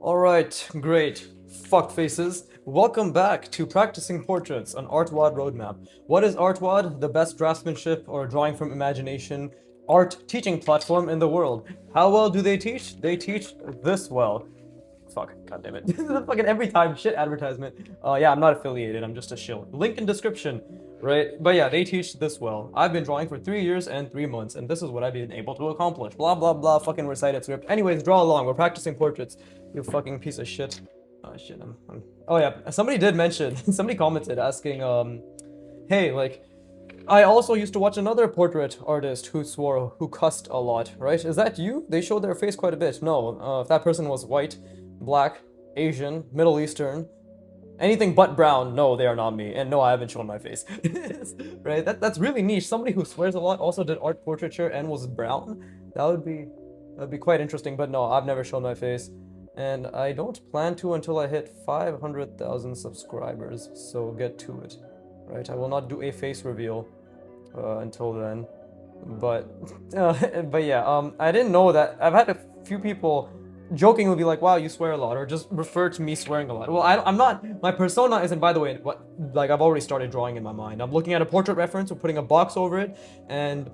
Alright, great. Fuck faces. Welcome back to Practicing Portraits, an artwod roadmap. What is artwod? The best draftsmanship or drawing from imagination art teaching platform in the world. How well do they teach? They teach this well. Fuck, god damn it. This is a fucking every time shit advertisement. Yeah, I'm not affiliated, I'm just a shill. Link in description, right? But yeah, they teach this well. I've been drawing for 3 years and 3 months, and this is what I've been able to accomplish. Blah, blah, blah, fucking recited script. Anyways, draw along, we're practicing portraits. You fucking piece of shit. Oh shit, Oh yeah, somebody did mention, somebody commented asking, hey, like, I also used to watch another portrait artist who cussed a lot, right? Is that you? They showed their face quite a bit. No, if that person was white, black, Asian, Middle Eastern, anything but brown, no, they are not me. And no, I haven't shown my face. Right? That's really niche. Somebody who swears a lot also did art portraiture and was brown. That'd be quite interesting, but no, I've never shown my face. And I don't plan to until I hit 500,000 subscribers, so get to it. Right? I will not do a face reveal until then. But but yeah, I didn't know that. I've had a few people jokingly be like, "Wow, you swear a lot," or just refer to me swearing a lot. Well, I'm not. My persona isn't. By the way, what like I've already started drawing in my mind. I'm looking at a portrait reference. We're putting a box over it, and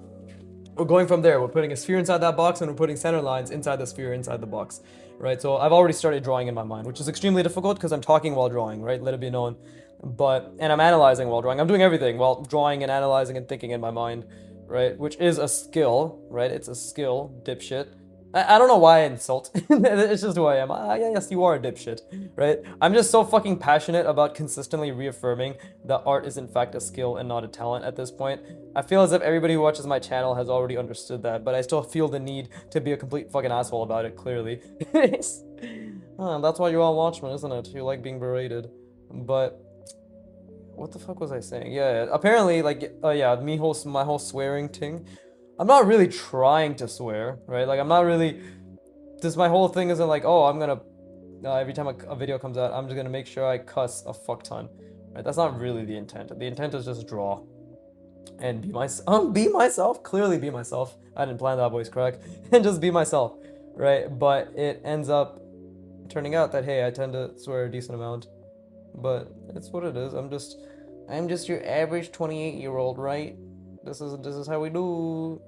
we're going from there. We're putting a sphere inside that box, and we're putting center lines inside the sphere inside the box, right? So I've already started drawing in my mind, which is extremely difficult because I'm talking while drawing, right? Let it be known. And I'm analyzing while drawing. I'm doing everything while drawing and analyzing and thinking in my mind, right? Which is a skill, right? It's a skill, dipshit. I don't know why I insult. It's just who I am. Yeah, yes, you are a dipshit, right? I'm just so fucking passionate about consistently reaffirming that art is in fact a skill and not a talent at this point. I feel as if everybody who watches my channel has already understood that, but I still feel the need to be a complete fucking asshole about it, clearly. That's why you all watch me, isn't it? You like being berated. But what the fuck was I saying? Yeah, apparently, like, yeah, my whole swearing thing. I'm not really trying to swear, right? Like, I'm not really. This my whole thing isn't like, oh, I'm gonna. Every time a video comes out, I'm just gonna make sure I cuss a fuck ton, right? That's not really the intent. The intent is just draw and be myself. Be myself. Clearly, be myself. I didn't plan that voice crack, and just be myself, right? But it ends up turning out that hey, I tend to swear a decent amount. But it's what it is. I'm just your average 28-year-old, right? This is how we do.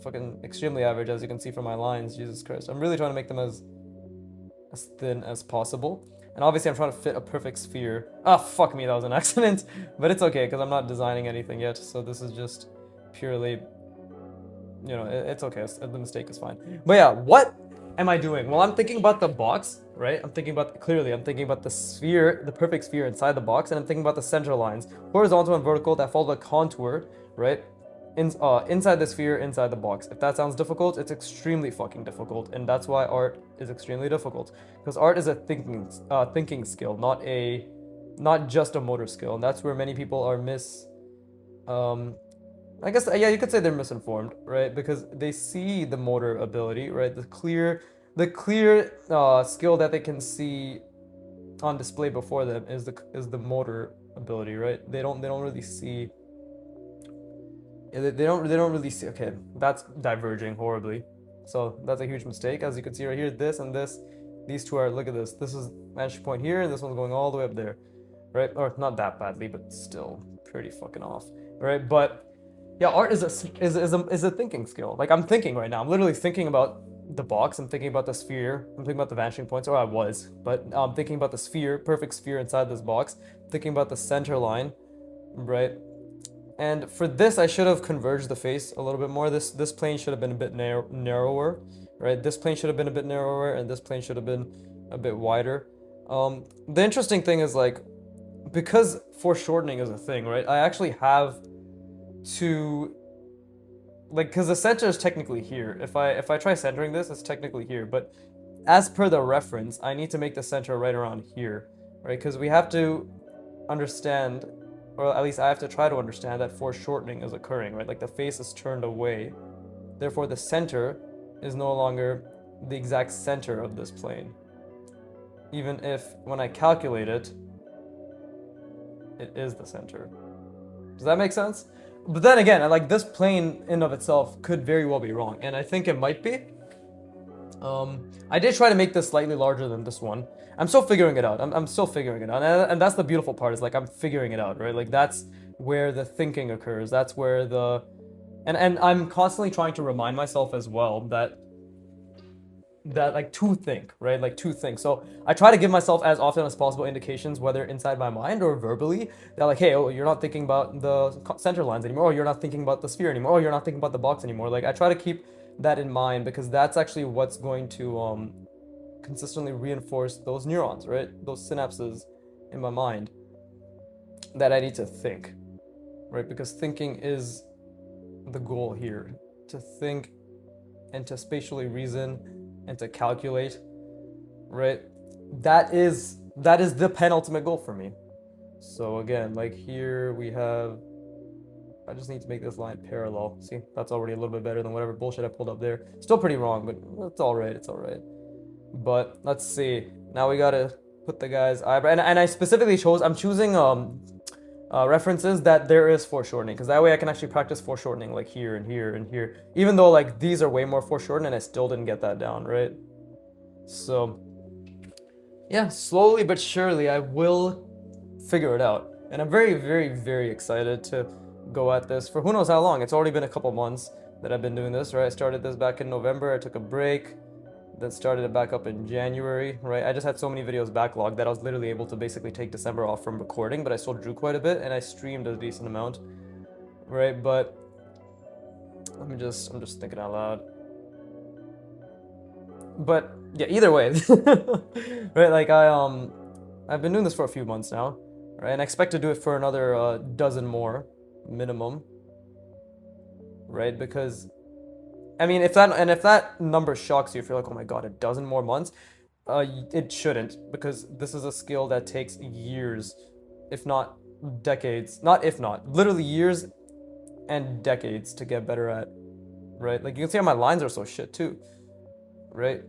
Fucking extremely average, as you can see from my lines. Jesus Christ, I'm really trying to make them as thin as possible. And obviously, I'm trying to fit a perfect sphere. Ah, fuck me, that was an accident. But it's okay because I'm not designing anything yet. So this is just purely, it's okay. The mistake is fine. But yeah, what am I doing? Well, I'm thinking about the box, right? I'm thinking about the sphere, the perfect sphere inside the box, and I'm thinking about the center lines, horizontal and vertical, that follow the contour, right? Inside the sphere, inside the box. If that sounds difficult, it's extremely fucking difficult, and that's why art is extremely difficult. Because art is a thinking skill, not just a motor skill, and that's where many people are I guess, yeah, you could say they're misinformed, right? Because they see the motor ability, right? The clear skill that they can see on display before them is the motor ability, right? They don't really see. They don't really see. Okay, that's diverging horribly. So that's a huge mistake. As you can see right here, this and this, these two are. Look at this. This is vantage point here, and this one's going all the way up there, right? Or not that badly, but still pretty fucking off, right? But yeah, art is a thinking skill. Like I'm thinking right now. I'm literally thinking about the box. I'm thinking about the sphere. I'm thinking about the vanishing points, or I was. But I'm thinking about the sphere, perfect sphere inside this box. Thinking about the center line, right? And for this, I should have converged the face a little bit more. This plane should have been a bit narrower, right? This plane should have been a bit narrower, and this plane should have been a bit wider. The interesting thing is like, because foreshortening is a thing, right? I actually have to like, because the center is technically here. If I try centering this, it's technically here, but as per the reference, I need to make the center right around here, right? Because we have to understand, or at least I have to try to understand, that foreshortening is occurring, right? Like the face is turned away, therefore the center is no longer the exact center of this plane, even if when I calculate it, it is the center. Does that make sense? But then again, like this plane in of itself could very well be wrong, and I think it might be. I did try to make this slightly larger than this one. I'm still figuring it out. I'm still figuring it out. And that's the beautiful part, is like I'm figuring it out, right? Like that's where the thinking occurs. That's where the and I'm constantly trying to remind myself as well that like to think, right? Like to think. So I try to give myself as often as possible indications, whether inside my mind or verbally, that like, hey, oh, you're not thinking about the center lines anymore, or you're not thinking about the sphere anymore, or you're not thinking about the box anymore. Like I try to keep that in mind, because that's actually what's going to consistently reinforce those neurons, right? Those synapses in my mind that I need to think, right? Because thinking is the goal here. To think and to spatially reason and to calculate, right? That is the penultimate goal for me. So again, like here we have, I just need to make this line parallel. See, that's already a little bit better than whatever bullshit I pulled up there. Still pretty wrong, but it's all right. It's all right. But let's see. Now we gotta put the guy's eyebrow, and I specifically chose. I'm choosing references that there is foreshortening, because that way I can actually practice foreshortening, like here and here and here. Even though like these are way more foreshortened, and I still didn't get that down, right? So yeah, slowly but surely I will figure it out, and I'm very, very, very excited to go at this for who knows how long. It's already been a couple months that I've been doing this, right? I started this back in November. I took a break, then started it back up in January, right? I just had so many videos backlogged that I was literally able to basically take December off from recording, but I still drew quite a bit, and I streamed a decent amount, right? But I'm just thinking out loud. But yeah, either way, right? Like I've been doing this for a few months now, right? And I expect to do it for another dozen more minimum, right? Because I mean, if that number shocks you, if you're like, oh my god, a dozen more months, it shouldn't, because this is a skill that takes years, if not decades. Not if not, literally years and decades to get better at, right? Like you can see how my lines are so shit too, right?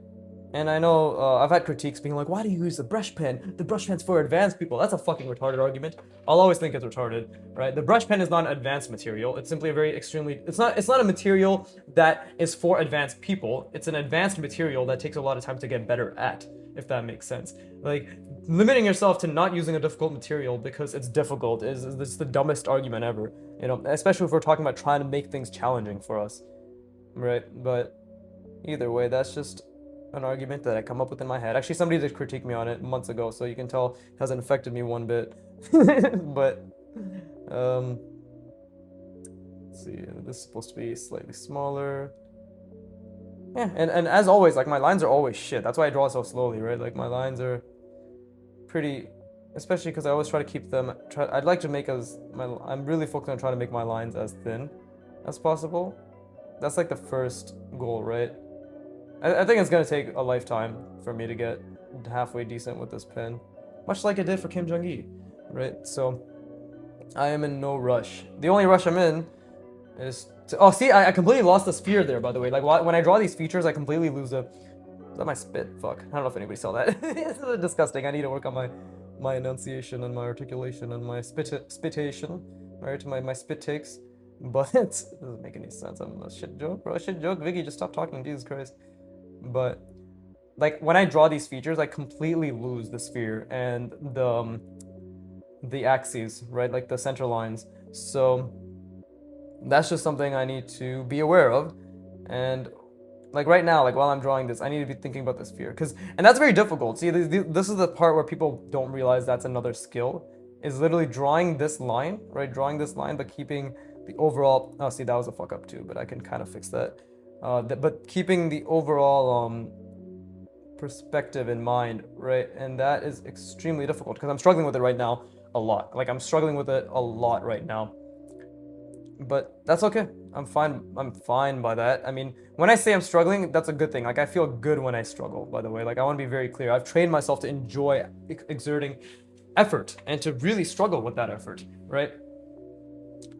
And I know I've had critiques being like, why do you use the brush pen? The brush pen's for advanced people. That's a fucking retarded argument. I'll always think it's retarded, right? The brush pen is not an advanced material. It's simply a very extremely, it's not a material that is for advanced people. It's an advanced material that takes a lot of time to get better at, if that makes sense. Like, limiting yourself to not using a difficult material because it's difficult is the dumbest argument ever. You know, especially if we're talking about trying to make things challenging for us, right? But either way, that's just an argument that I come up with in my head. Actually, somebody did critique me on it months ago, so you can tell it hasn't affected me one bit. But let's see, this is supposed to be slightly smaller. Yeah, and as always, like my lines are always shit. That's why I draw so slowly, right? Like my lines are pretty, especially because I always try to keep them. I'd like to make I'm really focused on trying to make my lines as thin as possible. That's like the first goal, right? I think it's gonna take a lifetime for me to get halfway decent with this pen, much like I did for Kim Jong-il, right? So I am in no rush. The only rush I'm in is to, oh, see, I completely lost the sphere there, by the way. Like when I draw these features, I completely lose the. Is that my spit? Fuck. I don't know if anybody saw that. It's disgusting. I need to work on my enunciation and my articulation and my spitation, right? My spit takes. But it doesn't make any sense. I'm a shit joke, bro. A shit joke. Vicky, just stop talking. Jesus Christ. But like when I draw these features, I completely lose the sphere and the axes, right? Like the center lines. So that's just something I need to be aware of. And like right now, like while I'm drawing this, I need to be thinking about the sphere, and that's very difficult. See, this is the part where people don't realize that's another skill, is literally drawing this line, right? Drawing this line, but keeping the overall. Oh, see, that was a fuck up too, but I can kind of fix that. But keeping the overall perspective in mind, right? And that is extremely difficult because I'm struggling with it right now a lot. Like I'm struggling with it a lot right now. But that's okay. I'm fine by that. I mean, when I say I'm struggling, that's a good thing. Like I feel good when I struggle, by the way. Like I want to be very clear. I've trained myself to enjoy exerting effort and to really struggle with that effort, right?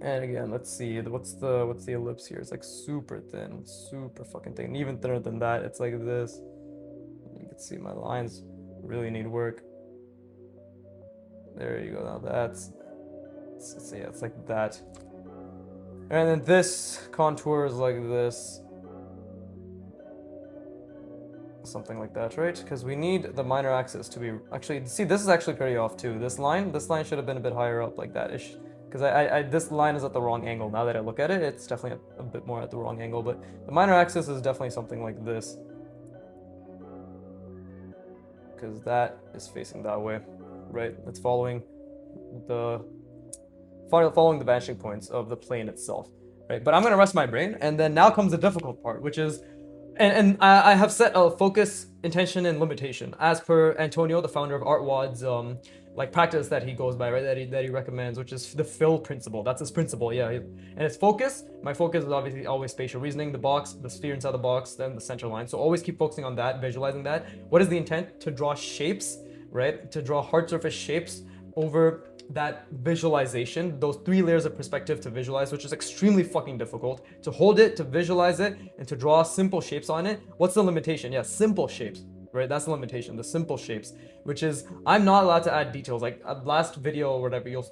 And again, let's see, what's the ellipse here? It's like super thin, super fucking thin. Even thinner than that, it's like this. You can see my lines really need work. There you go. Now let's see, it's like that. And then this contour is like this. something like that, right? Because we need the minor axis to be actually. See, this is actually pretty off too. This line should have been a bit higher up like that ish. Because this line is at the wrong angle. Now that I look at it, it's definitely a bit more at the wrong angle. But the minor axis is definitely something like this. Because that is facing that way, right? It's following the vanishing points of the plane itself, right? But I'm gonna rest my brain, and then now comes the difficult part, which is, and I have set a focus, intention, and limitation as per Antonio, the founder of artwod's like practice that he goes by, right? That he recommends, which is the fill principle. That's his principle, yeah. And it's focus. My focus is obviously always spatial reasoning, the box, the sphere inside the box, then the center line. So always keep focusing on that, visualizing that. What is the intent? To draw shapes, right? To draw hard surface shapes over that visualization, those 3 layers of perspective to visualize, which is extremely fucking difficult. To hold it, to visualize it, and to draw simple shapes on it. What's the limitation? Yeah, simple shapes, right? That's the limitation, the simple shapes, which is I'm not allowed to add details. Like last video or whatever, you'll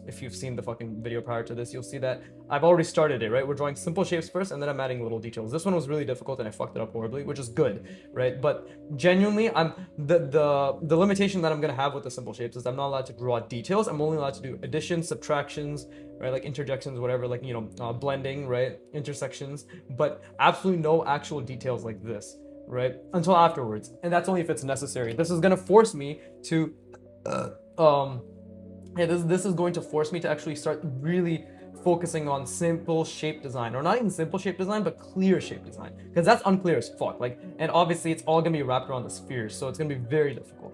if you've seen the fucking video prior to this, you'll see that I've already started it, right? We're drawing simple shapes first, and then I'm adding little details. This one was really difficult, and I fucked it up horribly, which is good, right? But genuinely, I'm the limitation that I'm gonna have with the simple shapes is I'm not allowed to draw details. I'm only allowed to do additions, subtractions, right? Like interjections, whatever, like, you know, blending, right? Intersections, but absolutely no actual details like this, right? Until afterwards, and that's only if it's necessary. This is gonna force me to, this is going to force me to actually start really focusing on simple shape design, or not even simple shape design, but clear shape design, because that's unclear as fuck. Like, and obviously it's all gonna be wrapped around the spheres, so it's gonna be very difficult.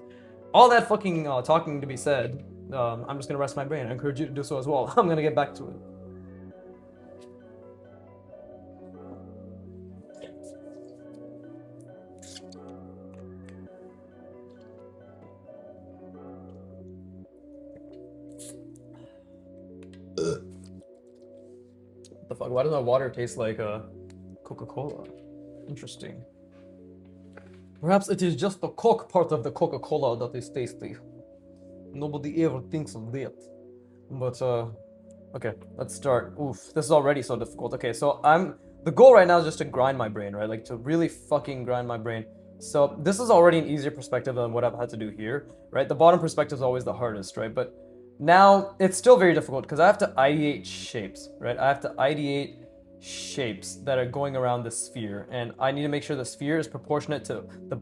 All that fucking talking to be said, I'm just gonna rest my brain. I encourage you to do so as well. I'm gonna get back to it. The fuck? Why does my water taste like Coca-Cola? Interesting. Perhaps it is just the Coke part of the Coca-Cola that is tasty. Nobody ever thinks of that. But okay, let's start. Oof, this is already so difficult. Okay, so the goal right now is just to grind my brain, right? Like to really fucking grind my brain. So this is already an easier perspective than what I've had to do here, right? The bottom perspective is always the hardest, right? But now it's still very difficult because I have to ideate shapes, right? I have to ideate shapes that are going around the sphere, and I need to make sure the sphere is proportionate to the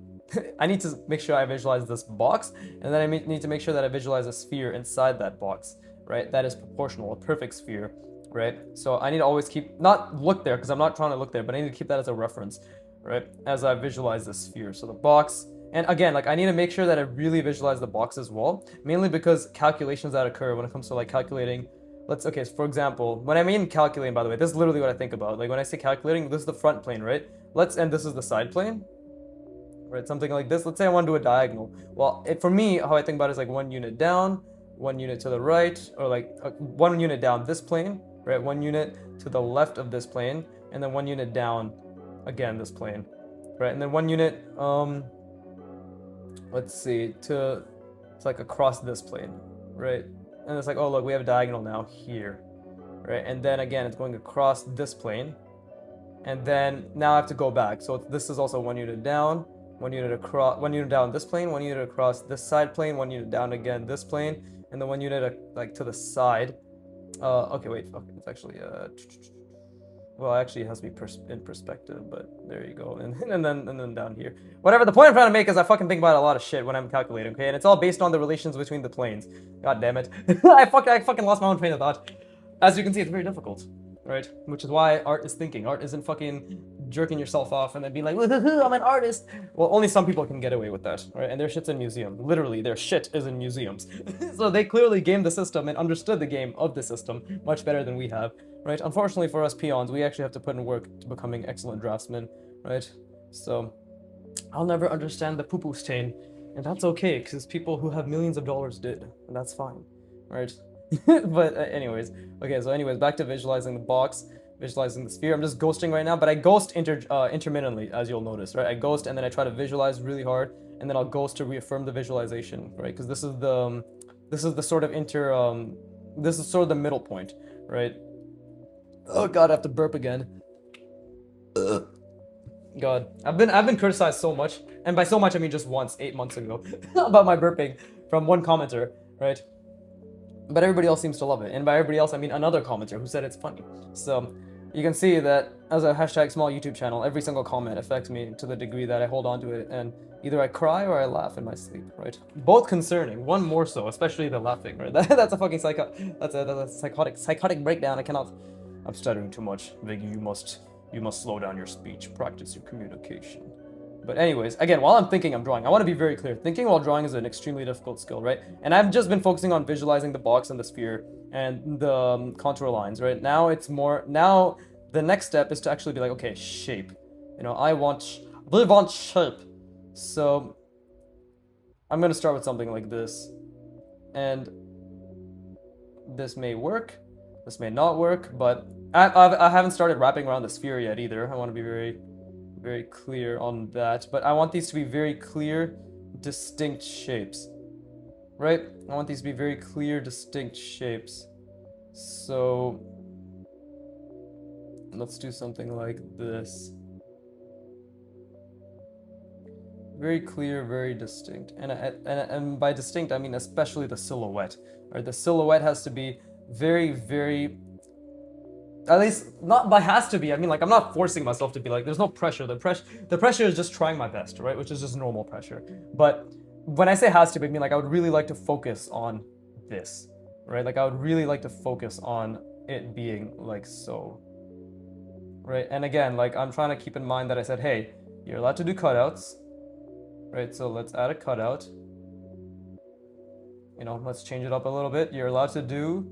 I need to make sure I visualize this box, and then I need to make sure that I visualize a sphere inside that box, right? That is proportional, a perfect sphere, right? So I need to always not look there, because I'm not trying to look there, but I need to keep that as a reference, right? As I visualize the sphere. So the box, and again, like I need to make sure that I really visualize the box as well, mainly because calculations that occur when it comes to like calculating, okay, so for example, when I mean calculating, by the way, this is literally what I think about. Like when I say calculating, this is the front plane, right? And this is the side plane, right? Something like this. Let's say I want to do a diagonal. Well, for me, how I think about it is like 1 unit down, 1 unit to the right, or like 1 unit down this plane, right? 1 unit to the left of this plane, and then 1 unit down, again, this plane, right? And then 1 unit, let's see, to like across this plane, right? And it's like, oh, look, we have a diagonal now here, right? And then again, it's going across this plane. And then now I have to go back. So this is also 1 unit down, 1 unit across, 1 unit down this plane, 1 unit across this side plane, 1 unit down again this plane, and then 1 unit like to the side. Okay, wait, okay, it's actually, well, actually it has to be in perspective, but there you go. And then down here. Whatever, the point I'm trying to make is I fucking think about a lot of shit when I'm calculating, okay? And it's all based on the relations between the planes. God damn it. I fucking lost my own train of thought. As you can see, it's very difficult, right? Which is why art is thinking. Art isn't fucking jerking yourself off and then being like, woohoo, I'm an artist. Well, only some people can get away with that, right? And their shit's in museums. Literally, their shit is in museums. So they clearly gamed the system and understood the game of the system much better than we have, right? Unfortunately for us peons, we actually have to put in work to becoming excellent draftsmen, right? So I'll never understand the poo-poo stain, and that's okay, because people who have millions of dollars did, and that's fine, right? But anyways, okay, so anyways, back to visualizing the box, visualizing the sphere. I'm just ghosting right now, but I ghost intermittently, as you'll notice, right? I ghost and then I try to visualize really hard, and then I'll ghost to reaffirm the visualization, right? Because this is the sort of this is sort of the middle point, right? Oh god, I have to burp again. God, I've been criticized so much, and by so much I mean just once, 8 months ago, about my burping from one commenter, right? But everybody else seems to love it, and by everybody else I mean another commenter who said it's funny. So you can see that as a hashtag small YouTube channel, every single comment affects me to the degree that I hold on to it, and either I cry or I laugh in my sleep, right? Both concerning, one more so, especially the laughing, right? That's a fucking that's a psychotic breakdown. I cannot. I'm stuttering too much. Viggy, you must slow down your speech, practice your communication. But anyways, again, while I'm thinking I'm drawing, I want to be very clear. Thinking while drawing is an extremely difficult skill, right? And I've just been focusing on visualizing the box and the sphere and the contour lines, right? Now the next step is to actually be like, okay, shape. I really want shape. So I'm gonna start with something like this, and this may work, this may not work, but I haven't started wrapping around the sphere yet either. I want to be very, very clear on that. But I want these to be very clear, distinct shapes, right? I want these to be very clear, distinct shapes. So let's do something like this. Very clear, very distinct. And by distinct, I mean especially the silhouette. Right? The silhouette has to be very, very, at least not by has to be. I mean, like, I'm not forcing myself to be like, there's no pressure. The pressure is just trying my best, right? Which is just normal pressure. But when I say has to be, I mean, like, I would really like to focus on this, right? Like, I would really like to focus on it being like so, right? And again, like, I'm trying to keep in mind that I said, hey, you're allowed to do cutouts, right? So let's add a cutout. Let's change it up a little bit. You're allowed to do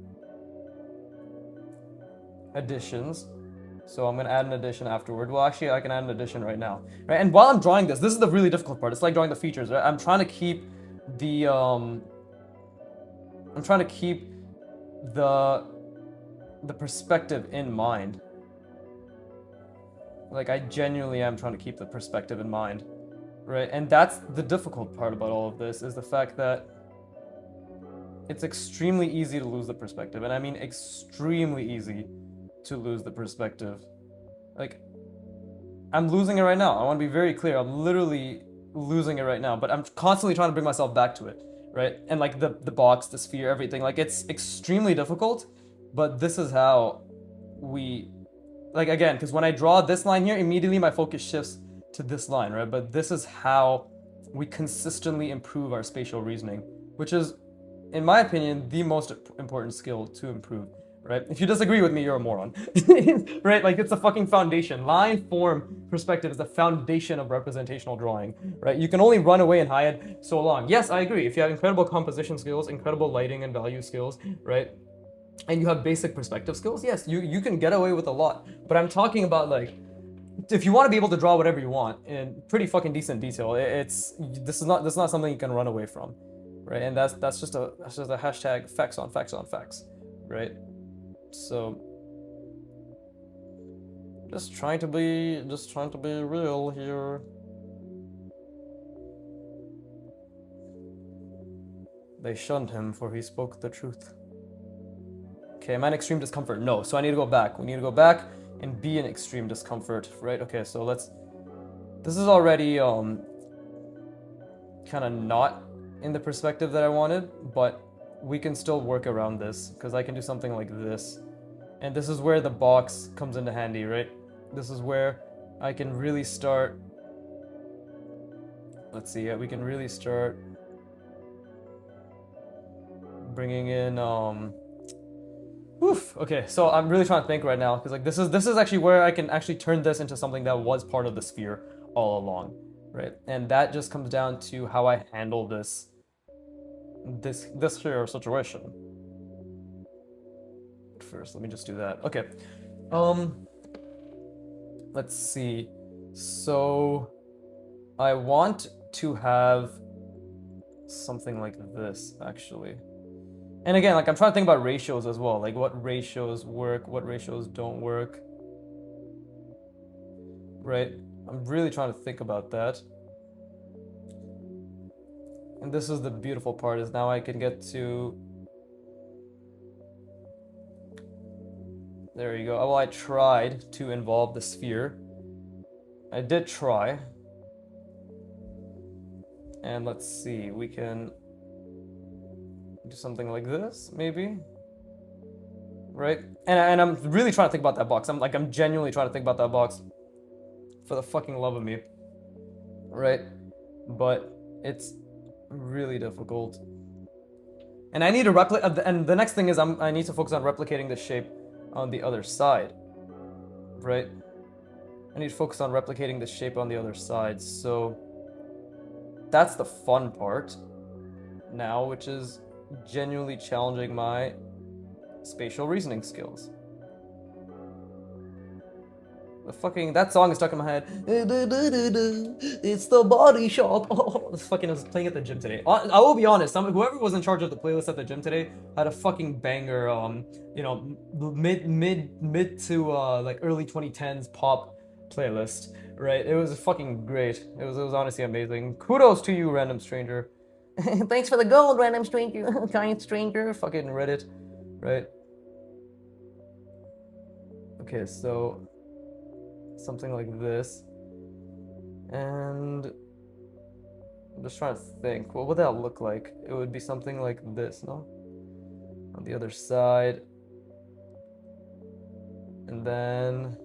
additions. So I'm gonna add an addition afterward. Well, actually, I can add an addition right now, right? And while I'm drawing this is the really difficult part. It's like drawing the features, right? I'm trying to keep the perspective in mind. Like, I genuinely am trying to keep the perspective in mind, right? And that's the difficult part about all of this, is the fact that it's extremely easy to lose the perspective, and I mean extremely easy to lose the perspective. Like, I'm losing it right now. I want to be very clear. I'm literally losing it right now, but I'm constantly trying to bring myself back to it, right? And like the box, the sphere, everything. Like, it's extremely difficult, but this is how we, like, again, because when I draw this line here, immediately my focus shifts to this line, right? But this is how we consistently improve our spatial reasoning, which is, in my opinion, the most important skill to improve, right? If you disagree with me, you're a moron, right? Like, it's a fucking foundation. Line, form, perspective is the foundation of representational drawing, right? You can only run away and hide so long. Yes, I agree. If you have incredible composition skills, incredible lighting and value skills, right? And you have basic perspective skills, yes, you can get away with a lot. But I'm talking about, like, if you want to be able to draw whatever you want in pretty fucking decent detail, this is not something you can run away from, right? And that's just a hashtag facts on facts, right? So just trying to be real here. They shunned him, for he spoke the truth. Okay, am I in extreme discomfort? No, so I need to go back. We need to go back and be in extreme discomfort, right? Okay, so this is already kind of not in the perspective that I wanted, but we can still work around this, because I can do something like this. And this is where the box comes into handy, right? This is where I can really start, let's see, we can really start bringing in, okay, so I'm really trying to think right now, because like this is actually where I can actually turn this into something that was part of the sphere all along, right? And that just comes down to how I handle this here situation. First, let me just do that. Okay, let's see. So I want to have something like this, actually. And again, like, I'm trying to think about ratios as well, like what ratios work, what ratios don't work, right? I'm really trying to think about that. And this is the beautiful part, is now I can get to, there you go. Well, I tried to involve the sphere, I did try. And let's see, we can do something like this, maybe? Right? And I'm really trying to think about that box. I'm genuinely trying to think about that box. For the fucking love of me. Right? But it's really difficult. And I need to replicate, and the next thing is I need to focus on replicating the shape on the other side. Right? I need to focus on replicating the shape on the other side, so that's the fun part now, which is genuinely challenging my spatial reasoning skills. That song is stuck in my head. It's the body shop. Oh, this fucking I was playing at the gym today. I will be honest. Whoever was in charge of the playlist at the gym today had a fucking banger. Mid to like early 2010s pop playlist. Right? It was fucking great. It was honestly amazing. Kudos to you, random stranger. Thanks for the gold, random stranger. Kind stranger. Fucking Reddit. Right? Okay, so something like this, and I'm just trying to think, what would that look like? It would be something like this, no? On the other side, and then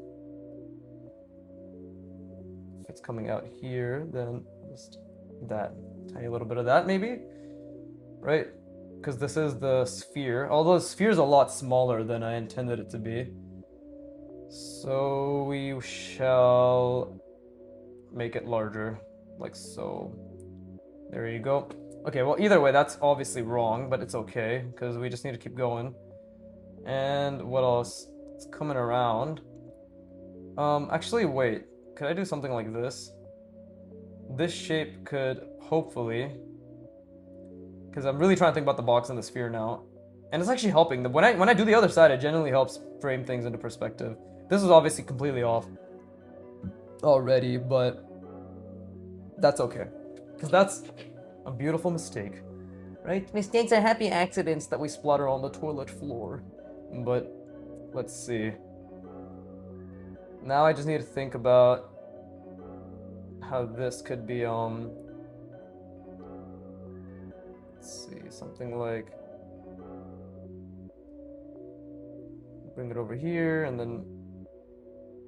if it's coming out here, then just that tiny little bit of that, maybe, right? Because this is the sphere, although the sphere is a lot smaller than I intended it to be. So we shall make it larger, like so. There you go. Okay, well, either way, that's obviously wrong, but it's okay, because we just need to keep going. And what else? It's coming around. Actually, wait. Could I do something like this? This shape could, hopefully, because I'm really trying to think about the box and the sphere now. And it's actually helping. When I do the other side, it genuinely helps frame things into perspective. This is obviously completely off already, but that's okay. Because that's a beautiful mistake. Right? Mistakes are happy accidents that we splatter on the toilet floor. But, let's see. Now I just need to think about how this could be, let's see, something like, bring it over here, and then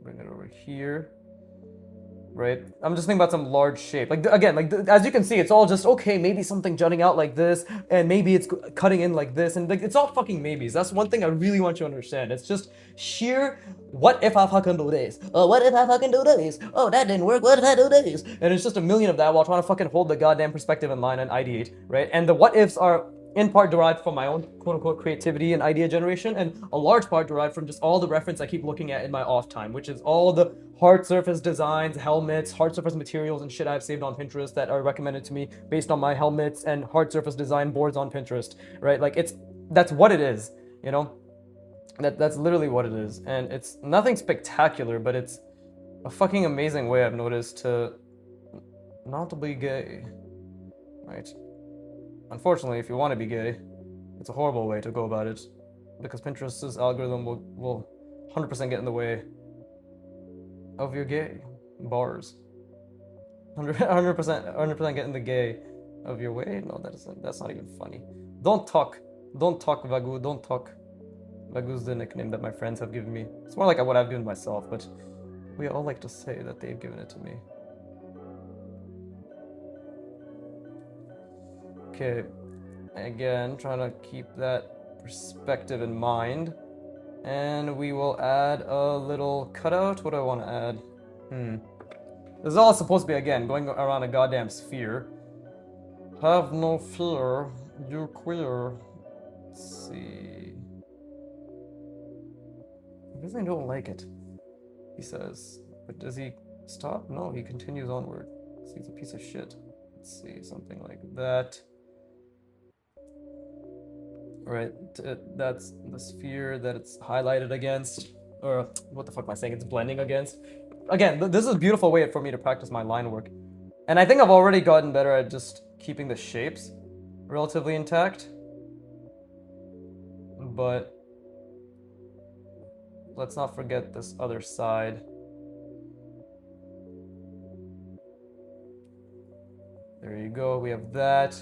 bring it over here. Right? I'm just thinking about some large shape. Like, again, like, as you can see, it's all just, okay, maybe something jutting out like this, and maybe it's cutting in like this, and like, it's all fucking maybes. That's one thing I really want you to understand. It's just sheer, what if I fucking do this? Oh, what if I fucking do this? Oh, that didn't work, what if I do this? And it's just a million of that while trying to fucking hold the goddamn perspective in line and ideate, right? And the what ifs are in part derived from my own quote-unquote creativity and idea generation, and a large part derived from just all the reference I keep looking at in my off time, which is all the hard surface designs, helmets, hard surface materials, and shit I've saved on Pinterest that are recommended to me based on my helmets and hard surface design boards on Pinterest, right? Like, that's what it is, you know? That's literally what it is, and it's nothing spectacular, but it's a fucking amazing way I've noticed to not to be gay, right? Unfortunately, if you want to be gay, it's a horrible way to go about it, because Pinterest's algorithm will 100% get in the way of your gay bars. 100% get in the gay of your way. No, that's not even funny. Don't talk, Vagu. Don't talk. Vagu's the nickname that my friends have given me. It's more like what I've given myself, but we all like to say that they've given it to me. Okay, again, trying to keep that perspective in mind. And we will add a little cutout. What do I want to add? This is all supposed to be, again, going around a goddamn sphere. Have no fear, you're queer. Let's see. I guess I don't like it, he says. But does he stop? No, he continues onward. He's a piece of shit. Let's see, something like that. Right, that's the sphere that it's highlighted against, or what the fuck am I saying, it's blending against. Again, this is a beautiful way for me to practice my line work. And I think I've already gotten better at just keeping the shapes relatively intact. But let's not forget this other side. There you go, we have that.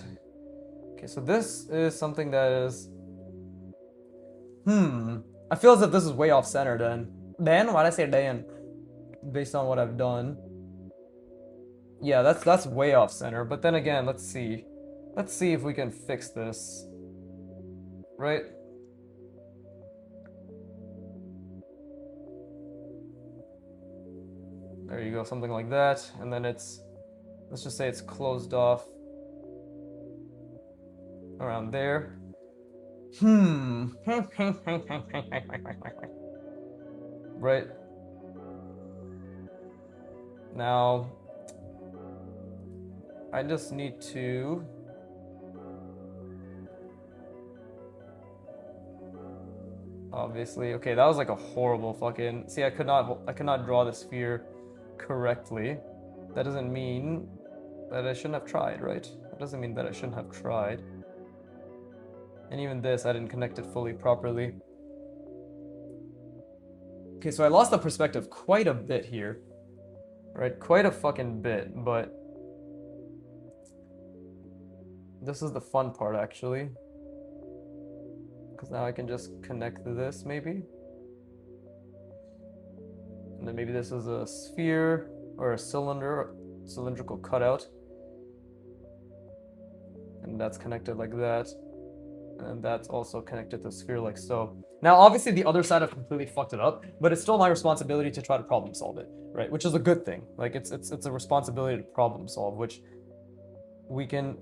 Okay, so this is something that is... I feel as if this is way off center then. Dan? Why'd I say Dan? Based on what I've done. Yeah, that's way off center, but then again, let's see. Let's see if we can fix this. Right? There you go, something like that. And then it's, let's just say it's closed off around there. Right. Now, I just need to... Obviously, okay, that was like a horrible fucking... See, I could not draw the sphere correctly. That doesn't mean that I shouldn't have tried, right? That doesn't mean that I shouldn't have tried. And even this, I didn't connect it fully properly. Okay, so I lost the perspective quite a bit here. Right, quite a fucking bit, but... This is the fun part, actually. Because now I can just connect this, maybe. And then maybe this is a sphere, or a cylindrical cutout. And that's connected like that. And that's also connected to the sphere like so. Now, obviously, the other side I've completely fucked it up, but it's still my responsibility to try to problem solve it, right? Which is a good thing. Like, it's a responsibility to problem solve, which we can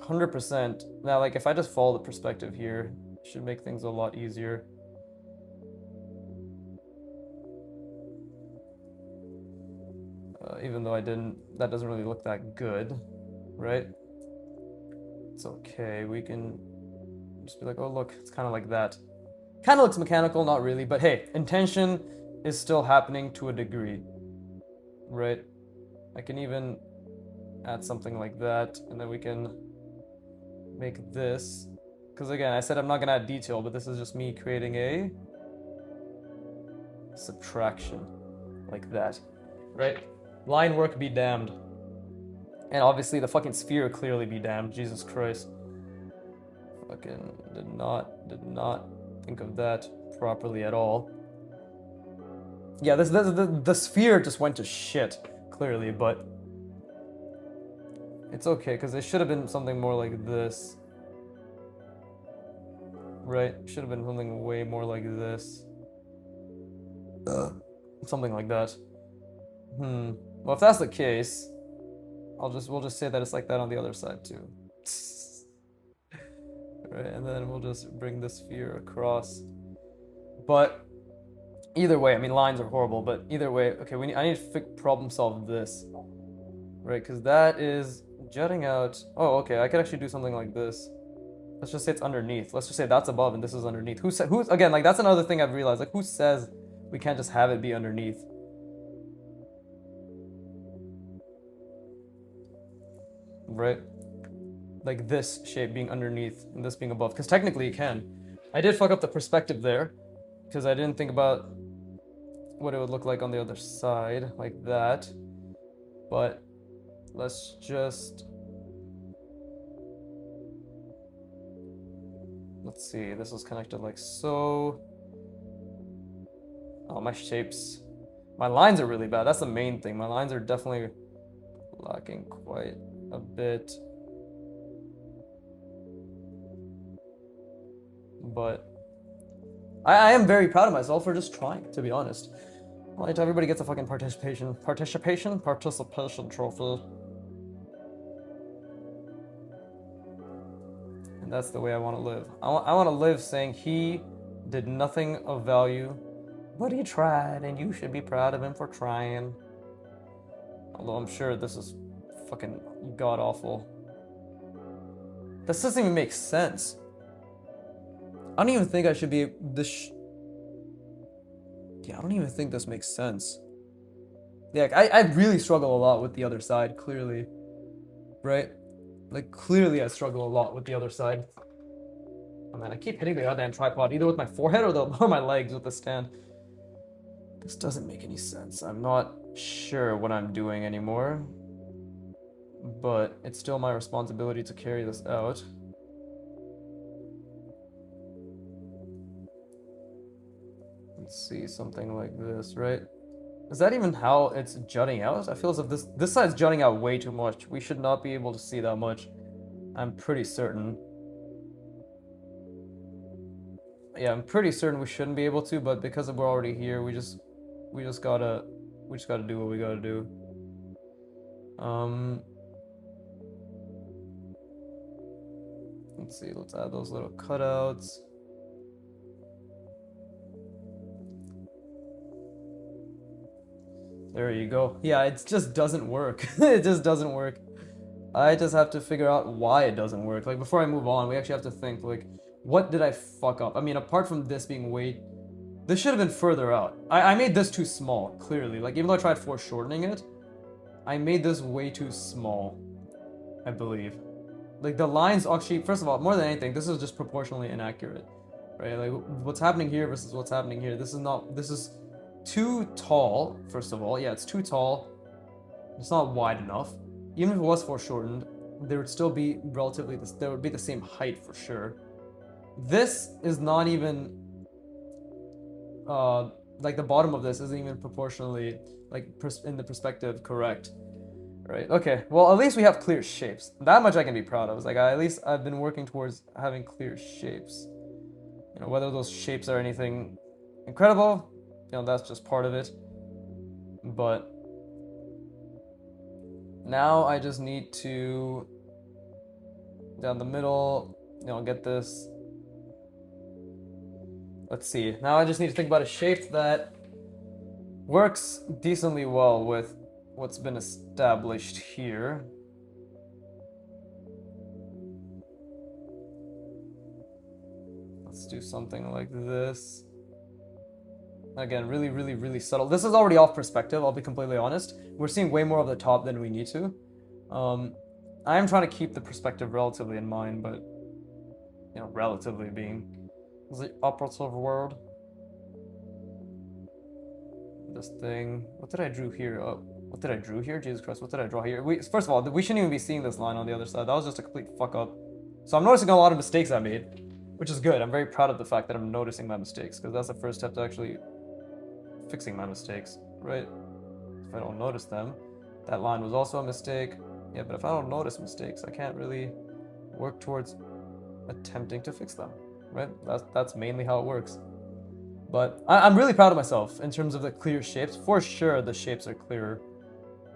100%. Now, like, if I just follow the perspective here, it should make things a lot easier. Even though I didn't, that doesn't really look that good, right? It's okay, we can just be like, oh look, it's kind of like that. Kind of looks mechanical, not really, but hey, intention is still happening to a degree, right? I can even add something like that, and then we can make this, because again, I said I'm not gonna add detail, but this is just me creating a subtraction, like that, right? Line work be damned. And obviously the fucking sphere clearly be damned. Jesus Christ. Fucking did not think of that properly at all. Yeah, the sphere just went to shit, clearly, but it's okay, because it should have been something more like this. Right? Should have been something way more like this. Something like that. Well, if that's the case, we'll just say that it's like that on the other side too. Right, and then we'll just bring the sphere across. But either way, I mean, lines are horrible, but either way, okay, I need to problem solve this. Right, because that is jutting out. Oh, okay, I could actually do something like this. Let's just say it's underneath. Let's just say that's above and this is underneath. Who's again, like, that's another thing I've realized. Like, who says we can't just have it be underneath? Right? Like this shape being underneath and this being above, because technically it can. I did fuck up the perspective there because I didn't think about what it would look like on the other side, like that. But let's just, let's see, this is connected like so. Oh, my lines are really bad. That's the main thing. My lines are definitely lacking quite a bit. But I am very proud of myself for just trying, to be honest. Like, everybody gets a fucking participation trophy. And that's the way I want to live. I want to live saying he did nothing of value, but he tried, and you should be proud of him for trying. Although I'm sure this is fucking god-awful. This doesn't even make sense. I don't even think I should be yeah, I don't even think this makes sense. Yeah, I really struggle a lot with the other side, clearly. Right? Like, clearly I struggle a lot with the other side. Oh man, I keep hitting the goddamn tripod, either with my forehead or my legs with the stand. This doesn't make any sense. I'm not sure what I'm doing anymore. but it's still my responsibility to carry this out. Let's see, something like this, right? Is that even how it's jutting out? I feel as if this side's jutting out way too much. We should not be able to see that much. I'm pretty certain. Yeah, I'm pretty certain we shouldn't be able to, but because we're already here, we just gotta do what we gotta do. Let's see, let's add those little cutouts. There you go. Yeah, it just doesn't work. It just doesn't work. I just have to figure out why it doesn't work. Like, before I move on, we actually have to think, like, what did I fuck up? I mean, apart from this being way... This should have been further out. I made this too small, clearly. Like, even though I tried foreshortening it, I made this way too small, I believe. Like, the lines actually, first of all, more than anything, this is just proportionally inaccurate, right? Like, what's happening here versus what's happening here. This is too tall, first of all. Yeah, it's too tall. It's not wide enough. Even if it was foreshortened, there would still be relatively there would be the same height for sure. This is not even like the bottom of this isn't even proportionally like in the perspective correct, right? Okay, well, at least we have clear shapes. That much I can be proud of. It's like at least I've been working towards having clear shapes. You know, whether those shapes are anything incredible, you know, that's just part of it. But now I just need to, down the middle, you know, get this. Let's see. Now I just need to think about a shape that works decently well with what's been established here. Let's do something like this. Again, really, really, really subtle. This is already off perspective, I'll be completely honest. We're seeing way more of the top than we need to. I am trying to keep the perspective relatively in mind, but, you know, relatively being the operative word. This thing. What did I drew here? What did I drew here? Jesus Christ, what did I draw here? First of all, we shouldn't even be seeing this line on the other side. That was just a complete fuck up. So I'm noticing a lot of mistakes I made, which is good. I'm very proud of the fact that I'm noticing my mistakes, because that's the first step to actually fixing my mistakes, right? If I don't notice them, that line was also a mistake. Yeah, but if I don't notice mistakes, I can't really work towards attempting to fix them, right? That's mainly how it works. But I'm really proud of myself in terms of the clear shapes. For sure, the shapes are clearer,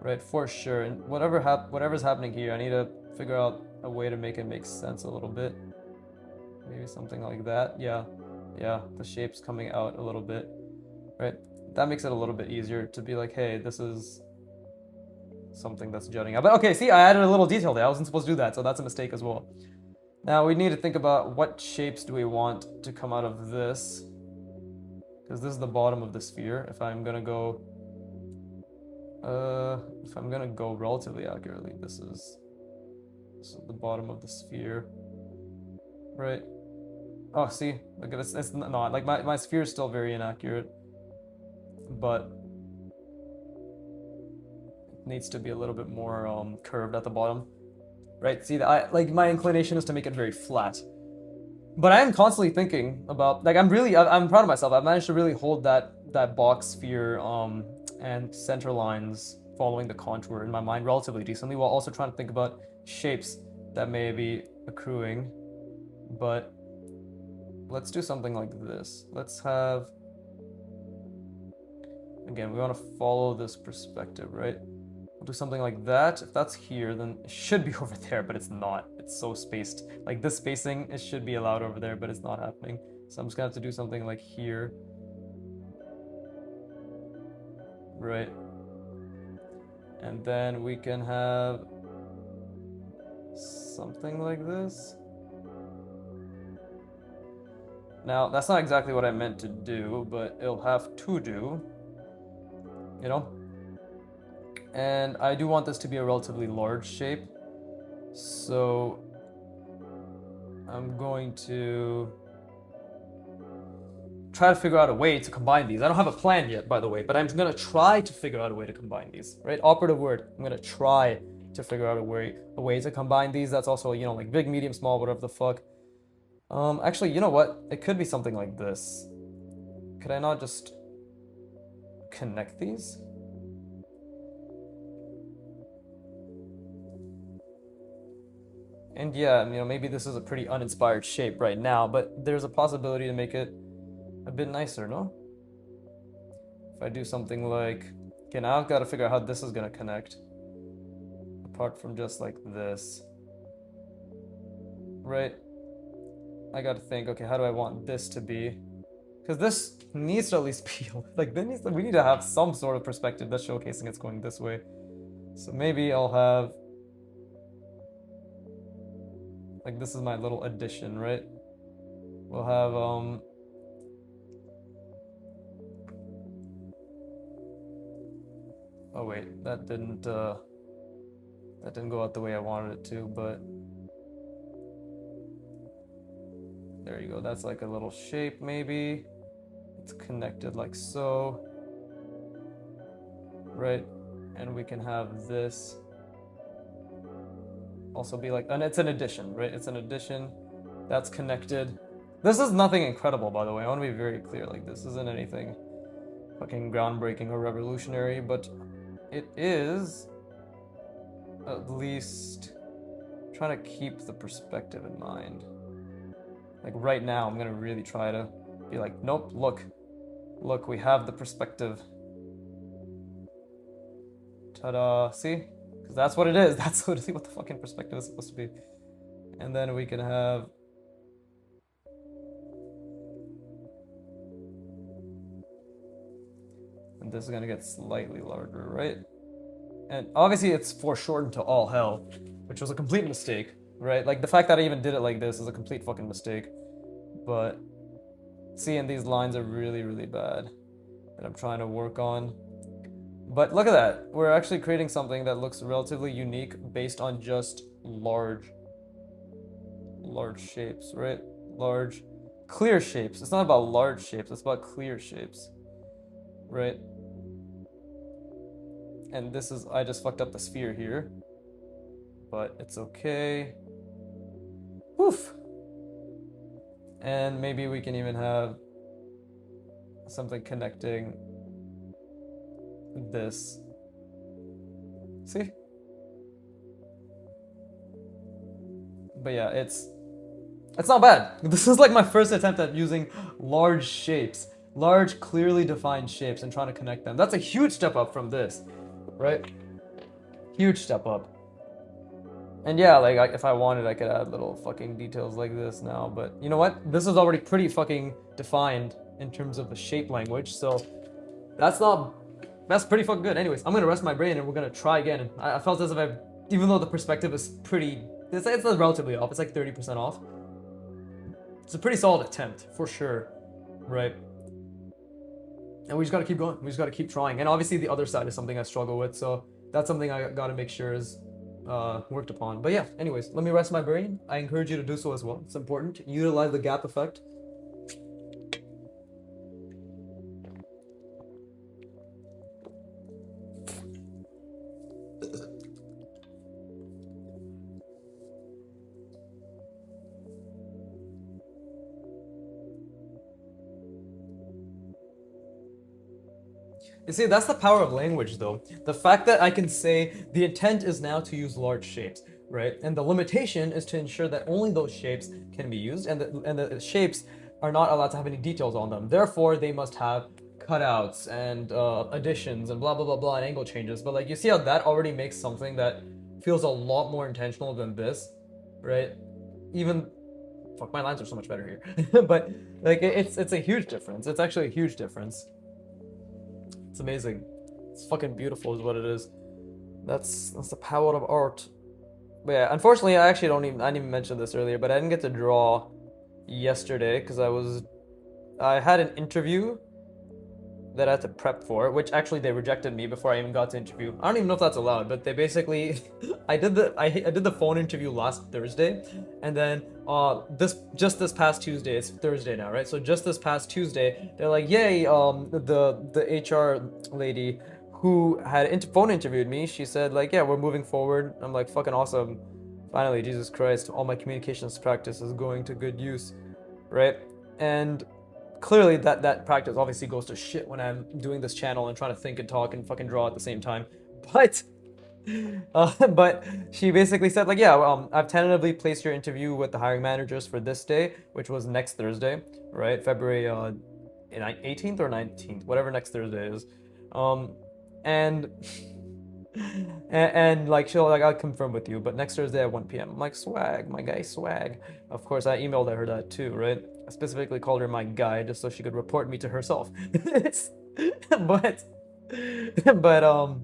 right? For sure. And whatever's happening here, I need to figure out a way to make it make sense a little bit. Maybe something like that. Yeah, the shape's coming out a little bit, right? That makes it a little bit easier to be like, hey, this is something that's jutting out. But okay, see, I added a little detail there. I wasn't supposed to do that, so that's a mistake as well. Now we need to think about what shapes do we want to come out of this, because this is the bottom of the sphere. If I'm gonna go relatively accurately, this is the bottom of the sphere, right? Oh, see, look at this. It's not like my sphere is still very inaccurate, but it needs to be a little bit more curved at the bottom, right? See, like my inclination is to make it very flat, but I am constantly thinking about, like, I'm proud of myself. I've managed to really hold that box sphere and center lines following the contour in my mind relatively decently, while also trying to think about shapes that may be accruing. But let's do something like this. Let's have, again, we want to follow this perspective, right? We'll do something like that. If that's here, then it should be over there, but it's not. It's so spaced. Like this spacing, it should be allowed over there, but it's not happening. So I'm just gonna have to do something like here. Right. And then we can have something like this. Now, that's not exactly what I meant to do, but it'll have to do, you know? And I do want this to be a relatively large shape, so I'm going to try to figure out a way to combine these. I don't have a plan yet, by the way, but I'm gonna try to figure out a way to combine these, right? Operative word, I'm gonna try to figure out a way to combine these. That's also, you know, like big, medium, small, whatever the fuck. Actually, you know what? It could be something like this. Could I not just connect these? And yeah, you know, maybe this is a pretty uninspired shape right now, but there's a possibility to make it a bit nicer, no? If I do something like, okay, now I've got to figure out how this is gonna connect. Apart from just like this. Right? I gotta think, okay, how do I want this to be? Because this needs to at least be, like, we need to have some sort of perspective that's showcasing it's going this way. So maybe I'll have, like, this is my little addition, right? We'll have, oh wait, that didn't go out the way I wanted it to, but there you go. That's like a little shape, maybe. It's connected like so, right? And we can have this also be like, and it's an addition, right? It's an addition that's connected. This is nothing incredible, by the way. I want to be very clear. Like, this isn't anything fucking groundbreaking or revolutionary, but it is at least trying to keep the perspective in mind. Like right now, I'm gonna really try to be like, nope, look, we have the perspective. Ta-da, see? Because that's what it is. That's literally what the fucking perspective is supposed to be. And then we can have, and this is gonna get slightly larger, right? And obviously it's foreshortened to all hell, which was a complete mistake, right? Like the fact that I even did it like this is a complete fucking mistake. But seeing these lines are really, really bad that I'm trying to work on. But look at that. We're actually creating something that looks relatively unique based on just large shapes, right? Large, clear shapes. It's not about large shapes, it's about clear shapes, right? And this is, I just fucked up the sphere here, but it's okay. Woof. And maybe we can even have something connecting this. See? But yeah, it's not bad. This is like my first attempt at using large shapes, large, clearly defined shapes, and trying to connect them. That's a huge step up from this, right? Huge step up. And yeah, like, if I wanted, I could add little fucking details like this now, but you know what? This is already pretty fucking defined in terms of the shape language, so that's pretty fucking good. Anyways, I'm gonna rest my brain and we're gonna try again. And I felt as if even though the perspective is it's relatively off, it's like 30% off. It's a pretty solid attempt, for sure, right? And we just gotta keep going. We just gotta keep trying. And obviously the other side is something I struggle with, so that's something I gotta make sure is worked upon. But yeah, anyways, let me rest my brain. I encourage you to do so as well. It's important. Utilize the gap effect. You see, that's the power of language, though. The fact that I can say the intent is now to use large shapes, right? And the limitation is to ensure that only those shapes can be used, and the shapes are not allowed to have any details on them. Therefore, they must have cutouts and additions and blah blah blah blah and angle changes. But like, you see how that already makes something that feels a lot more intentional than this, right? Even fuck, my lines are so much better here. But like, it's a huge difference. It's actually a huge difference. It's amazing. It's fucking beautiful is what it is. That's the power of art. But yeah, unfortunately, I didn't even mention this earlier, but I didn't get to draw yesterday because I had an interview that I had to prep for, which actually they rejected me before I even got to interview. I don't even know if that's allowed, but they basically I did the phone interview last Thursday, and then this past Tuesday, it's Thursday now, right? So just this past Tuesday, they're like, yay, the HR lady who had phone interviewed me, she said like, yeah, we're moving forward. I'm like, fucking awesome. Finally, Jesus Christ, all my communications practice is going to good use, right? And clearly that practice obviously goes to shit when I'm doing this channel and trying to think and talk and fucking draw at the same time. But but she basically said like, yeah, I've tentatively placed your interview with the hiring managers for this day, which was next Thursday, right? February 18th or 19th, whatever next Thursday is. And and like she'll like, I'll confirm with you, but next Thursday at 1 p.m. I'm like, swag, my guy, swag. Of course, I emailed her that too, right? I specifically called her my guy just so she could report me to herself. but but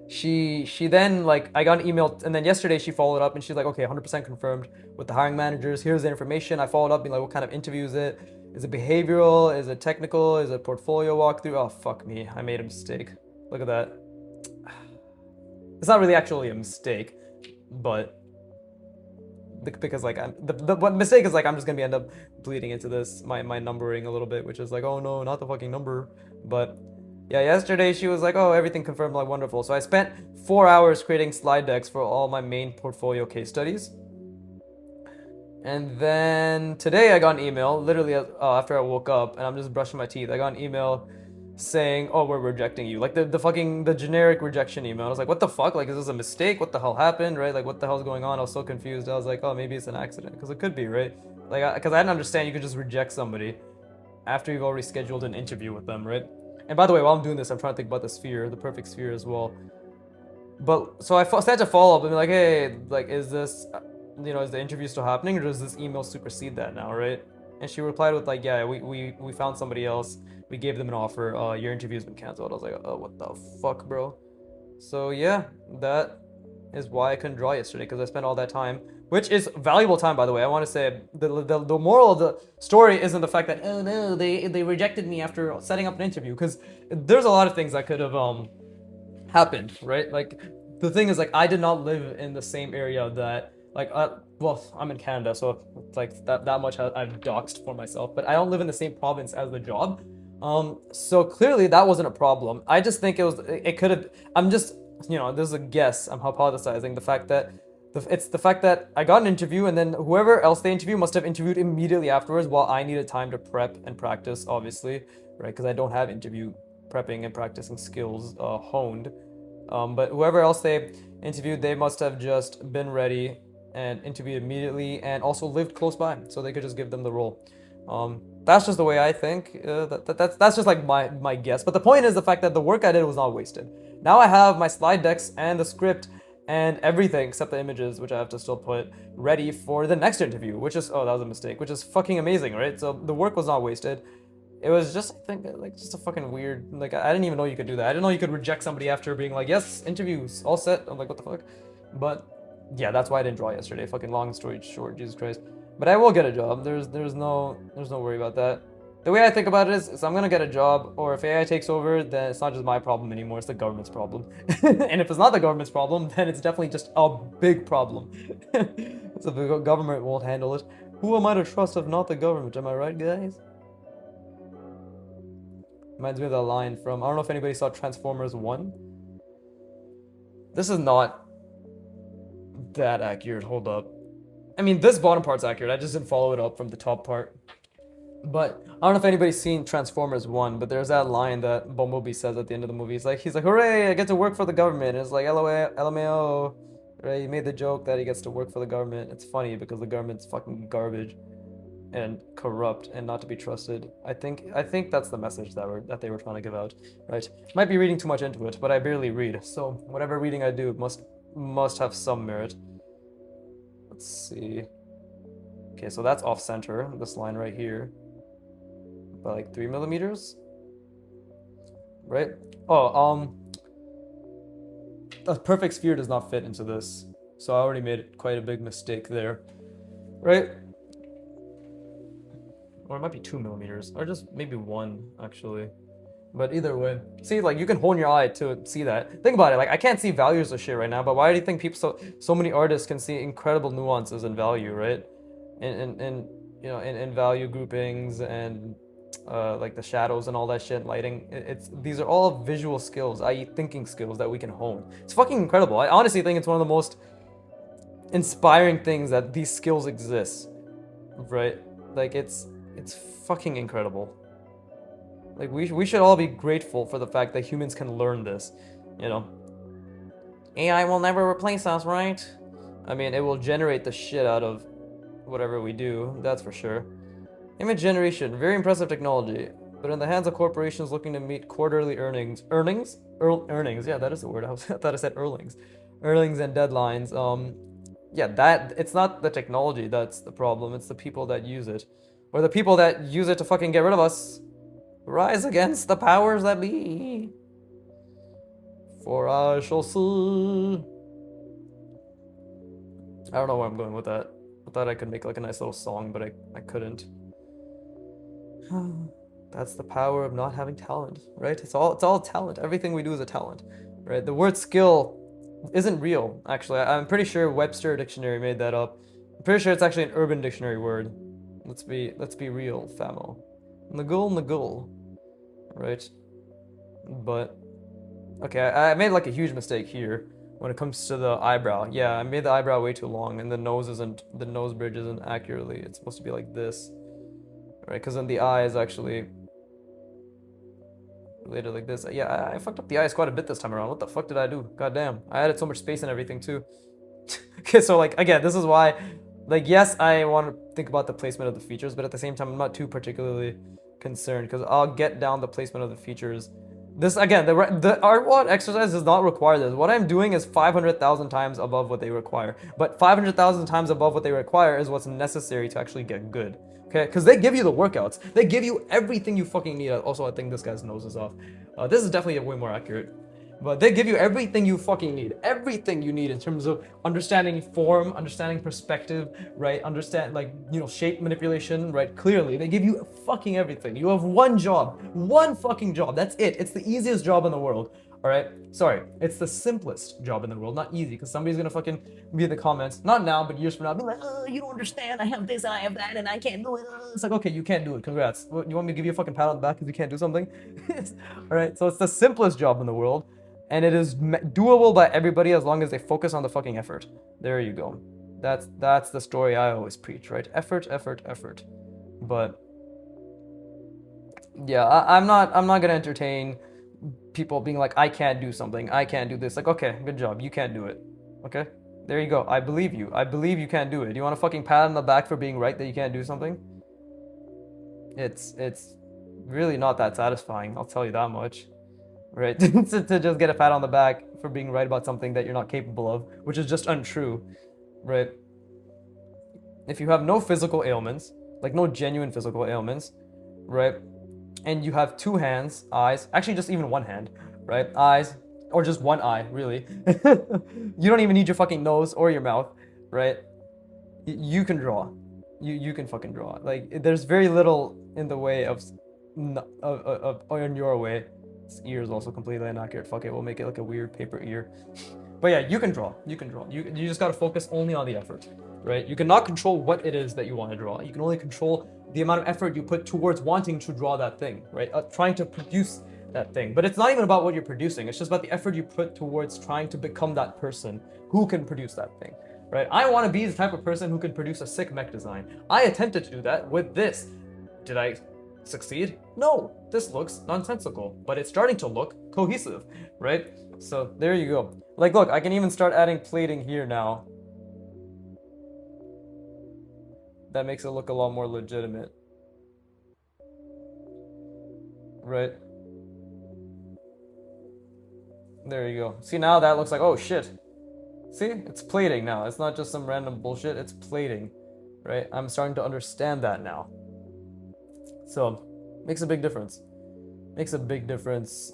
she then like I got an email, and then yesterday she followed up and she's like, okay, 100% confirmed with the hiring managers. Here's the information. I followed up being like, what kind of interview is it? Is it behavioral? Is it technical? Is it portfolio walkthrough? Oh fuck me, I made a mistake. Look at that. It's not really actually a mistake, but because like the mistake is like I'm just gonna end up bleeding into this my numbering a little bit, which is like, oh no, not the fucking number. But yeah, yesterday she was like, oh, everything confirmed, like wonderful. So I spent 4 hours creating slide decks for all my main portfolio case studies. And then today I got an email, literally after I woke up and I'm just brushing my teeth. I got an email saying, oh, we're rejecting you. Like the generic rejection email. I was like, what the fuck? Like, is this a mistake? What the hell happened, right? Like, what the hell's going on? I was so confused. I was like, oh, maybe it's an accident. Because it could be, right? Like, because I didn't understand you could just reject somebody after you've already scheduled an interview with them, right? And by the way, while I'm doing this, I'm trying to think about the sphere, the perfect sphere as well. But, so I had to follow up and be like, hey, like, is this, is the interview still happening, or does this email supersede that now, right? And she replied with like, yeah, we found somebody else. We gave them an offer. Your interview's been canceled. I was like, oh, what the fuck, bro? So yeah, that is why I couldn't draw yesterday, because I spent all that time, which is valuable time, by the way. I want to say the moral of the story isn't the fact that, oh no, they rejected me after setting up an interview, because there's a lot of things that could have happened, right? Like the thing is, like, I did not live in the same area that like well, I'm in Canada, so it's like that much I've doxed for myself, but I don't live in the same province as the job. So clearly that wasn't a problem. I just think it could have, I'm just, this is a guess, I'm hypothesizing the fact that it's the fact that I got an interview, and then whoever else they interview must have interviewed immediately afterwards, while I needed time to prep and practice, obviously, right? Because I don't have interview prepping and practicing skills honed. But whoever else they interviewed, they must have just been ready and interviewed immediately, and also lived close by, so they could just give them the role. That's just the way I think. That's just like my guess. But the point is the fact that the work I did was not wasted. Now I have my slide decks and the script and everything except the images, which I have to still put ready for the next interview, which is, oh, that was a mistake, which is fucking amazing, right? So the work was not wasted. It was just, I think, like, just a fucking weird, like, I didn't even know you could do that. I didn't know you could reject somebody after being like, yes, interviews, all set. I'm like, what the fuck? But yeah, that's why I didn't draw yesterday. Fucking long story short, Jesus Christ. But I will get a job. There's no worry about that. The way I think about it is I'm gonna get a job, or if AI takes over, then it's not just my problem anymore, it's the government's problem. And if it's not the government's problem, then it's definitely just a big problem. So the government won't handle it. Who am I to trust if not the government? Am I right, guys? Reminds me of that line from, I don't know if anybody saw Transformers 1. This is not that accurate, hold up. I mean, this bottom part's accurate, I just didn't follow it up from the top part. But I don't know if anybody's seen Transformers 1, but there's that line that Bumblebee says at the end of the movie. He's like, hooray, I get to work for the government. And it's like, LOL, LMAO. Right? He made the joke that he gets to work for the government. It's funny because the government's fucking garbage and corrupt and not to be trusted. I think that's the message that they were trying to give out, right? Might be reading too much into it, but I barely read, so whatever reading I do must have some merit. Let's see. Okay, so that's off center, this line right here, by like 3 millimeters, right? Oh, a perfect sphere does not fit into this, so I already made quite a big mistake there, right? Or it might be 2 millimeters, or just maybe 1 actually. But either way, see, like, you can hone your eye to see that. Think about it, like, I can't see values of shit right now, but why do you think people, so many artists can see incredible nuances in value, right? In value groupings and like the shadows and all that shit, lighting. It's these are all visual skills, i.e., thinking skills that we can hone. It's fucking incredible. I honestly think it's one of the most inspiring things that these skills exist, right? Like it's fucking incredible. Like we should all be grateful for the fact that humans can learn this, you know. AI will never replace us, right? I mean, it will generate the shit out of whatever we do, that's for sure. Image generation, very impressive technology, but in the hands of corporations looking to meet quarterly earnings. Earnings, yeah, that is the word. I thought I said earnings. Earnings and deadlines. Yeah, that it's not the technology that's the problem, it's the people that use it. Or the people that use it to fucking get rid of us. Rise against the powers that be. For I shall see. I don't know where I'm going with that. I thought I could make like a nice little song, but I couldn't. That's the power of not having talent, right? It's all talent. Everything we do is a talent, right? The word skill isn't real, actually. I'm pretty sure Webster Dictionary made that up. I'm pretty sure it's actually an Urban Dictionary word. Let's be real, famo. Nagul, right? But okay, I made like a huge mistake here when it comes to the eyebrow. Yeah, I made the eyebrow way too long, and the nose bridge isn't accurately. It's supposed to be like this, right? Because then the eye is actually related like this. Yeah, I fucked up the eyes quite a bit this time around. What the fuck did I do? God damn, I added so much space and everything too. Okay, so like again, this is why, like, yes, I want to think about the placement of the features, but at the same time, I'm not too particularly concerned because I'll get down the placement of the features. This again, the artwod exercise does not require this. What I'm doing is 500,000 times above what they require. But 500,000 times above what they require is what's necessary to actually get good. Okay, because they give you the workouts. They give you everything you fucking need. Also, I think this guy's nose is off. This is definitely way more accurate. But they give you everything you fucking need. Everything you need in terms of understanding form, understanding perspective, right? Understand, like, you know, shape manipulation, right? Clearly, they give you fucking everything. You have one job. One fucking job. That's it. It's the easiest job in the world. All right? Sorry. It's the simplest job in the world. Not easy, because somebody's gonna fucking be in the comments. Not now, but years from now. Be like, oh, you don't understand. I have this and I have that and I can't do it. It's like, okay, you can't do it. Congrats. What, you want me to give you a fucking pat on the back because you can't do something? All right? So it's the simplest job in the world. And it is doable by everybody as long as they focus on the fucking effort. There you go. That's the story I always preach, right? Effort. But yeah, I'm not gonna entertain people being like, I can't do something, I can't do this. Like, okay, good job, you can't do it. Okay, there you go. I believe you. I believe you can't do it. Do you want a fucking pat on the back for being right that you can't do something? It's really not that satisfying. I'll tell you that much. Right? to just get a pat on the back for being right about something that you're not capable of, which is just untrue, right? If you have no physical ailments, like no genuine physical ailments, right? And you have two hands, eyes, actually just even one hand, right? Eyes, or just one eye, really. You don't even need your fucking nose or your mouth, right? You can draw. You can fucking draw. Like, there's very little in the way of in your way. This ear is also completely inaccurate. Fuck it, we'll make it like a weird paper ear. But yeah, you can draw. You just gotta focus only on the effort, right? You cannot control what it is that you want to draw. You can only control the amount of effort you put towards wanting to draw that thing, right? Trying to produce that thing. But it's not even about what you're producing. It's just about the effort you put towards trying to become that person who can produce that thing, right? I want to be the type of person who can produce a sick mech design. I attempted to do that with this. Did I succeed? No, this looks nonsensical, but it's starting to look cohesive, right? So there you go. Like, look, I can even start adding plating here now. That makes it look a lot more legitimate, right? There you go. See, now that looks like, oh shit. See, it's plating now. It's not just some random bullshit, it's plating, right? I'm starting to understand that now. So, makes a big difference. Makes a big difference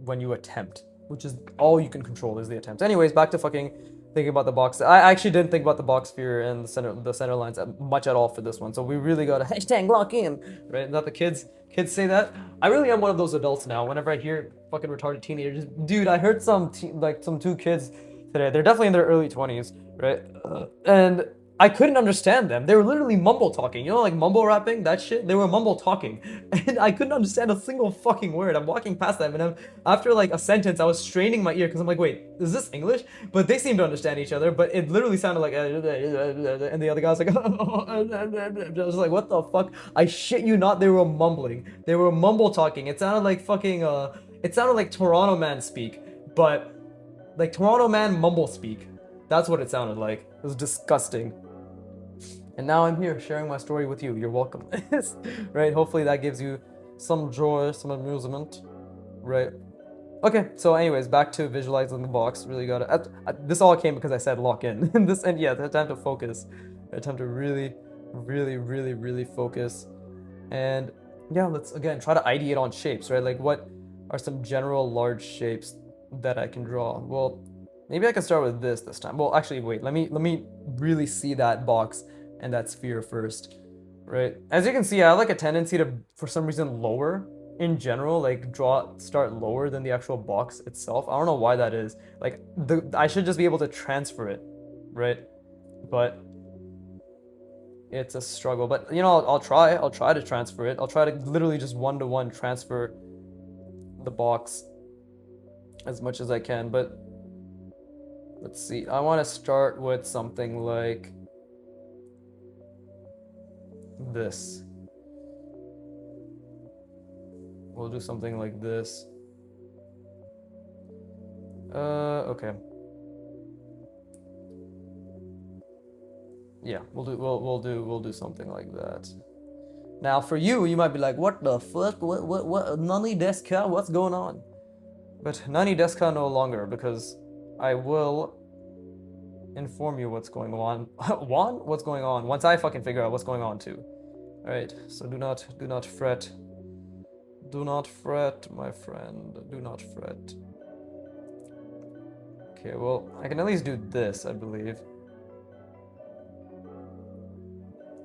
when you attempt, which is all you can control is the attempt. Anyways, back to fucking thinking about the box. I actually didn't think about the box sphere and the center lines much at all for this one. So we really gotta hashtag lock in, right? Not the kids say that. I really am one of those adults now. Whenever I hear fucking retarded teenagers, dude, I heard some two kids today. They're definitely in their early 20s, right? And I couldn't understand them. They were literally mumble talking. You know, like mumble rapping, that shit? They were mumble talking. And I couldn't understand a single fucking word. I'm walking past them and after like a sentence, I was straining my ear because I'm like, wait, is this English? But they seem to understand each other, but it literally sounded like, and the other guy was like, I was like, what the fuck? I shit you not, they were mumbling. They were mumble talking. It sounded like fucking, it sounded like Toronto man speak, but like Toronto man mumble speak. That's what it sounded like. It was disgusting. And now I'm here sharing my story with you. You're welcome. Right? Hopefully that gives you some joy, some amusement. Right? Okay, so anyways, back to visualizing the box. Really gotta... this all came because I said lock in. And yeah, time to focus. Time to really, really, really, really focus. And yeah, let's again try to ideate on shapes, right? Like what are some general large shapes that I can draw? Well, maybe I can start with this time. Well, actually, wait. Let me really see that box and that sphere first, right? As you can see, I have like a tendency to, for some reason, lower in general, like start lower than the actual box itself. I don't know why that is. Like I should just be able to transfer it, right? But it's a struggle. But you know, I'll try to transfer it. I'll try to literally just one-to-one transfer the box as much as I can. But let's see. I want to start with something like this. We'll do something like this. Okay. Yeah, we'll do something like that. Now for you, you might be like, what the fuck? What nani desu ka? What's going on? But nani desu ka no longer, because I will inform you what's going on. What's going on? Once I fucking figure out what's going on too. Alright, so do not fret. Do not fret, my friend. Do not fret. Okay, well, I can at least do this, I believe.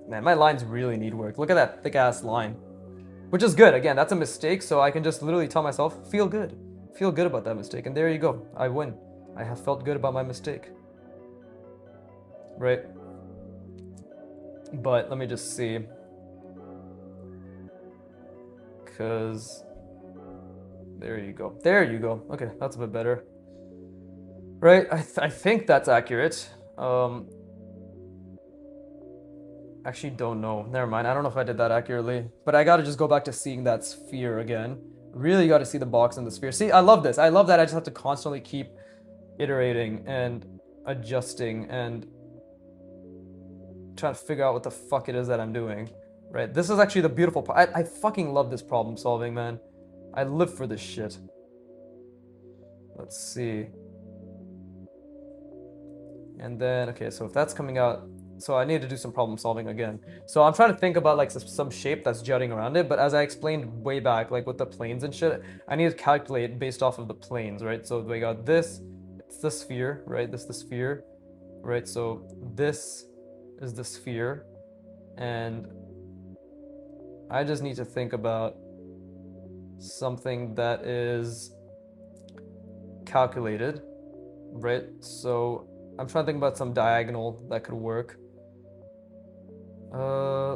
Man, my lines really need work. Look at that thick-ass line. Which is good. Again, that's a mistake, so I can just literally tell myself, feel good. Feel good about that mistake. And there you go. I win. I have felt good about my mistake. Right? But let me just see. Because... there you go. There you go. Okay, that's a bit better. Right? I think that's accurate. Actually don't know. Never mind. I don't know if I did that accurately. But I gotta just go back to seeing that sphere again. Really gotta see the box and the sphere. See, I love this. I love that I just have to constantly keep iterating and adjusting and trying to figure out what the fuck it is that I'm doing. Right? This is actually the beautiful part. I fucking love this problem solving, man. I live for this shit. Let's see. And then, okay, so if that's coming out... so I need to do some problem solving again. So I'm trying to think about like some shape that's jutting around it, but as I explained way back, like with the planes and shit, I need to calculate based off of the planes, right? So we got this, it's the sphere, right? This is the sphere, right? So this is the sphere, and I just need to think about something that is calculated, right? So I'm trying to think about some diagonal that could work.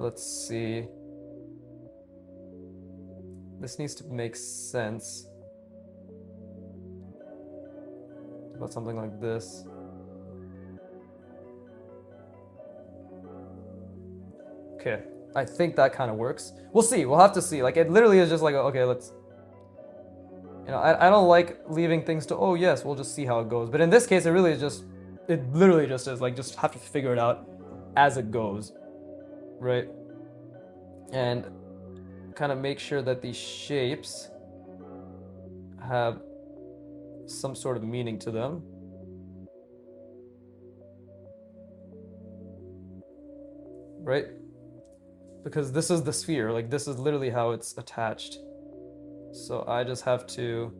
Let's see. This needs to make sense. About something like this. Okay, I think that kind of works. We'll see. We'll have to see. Like, it literally is just like, okay, let's... you know, I don't like leaving things to, oh yes, we'll just see how it goes. But in this case, it really is just... it literally just is like, just have to figure it out as it goes. Right? And kind of make sure that these shapes have some sort of meaning to them. Right? Because this is the sphere, like this is literally how it's attached. So I just have to...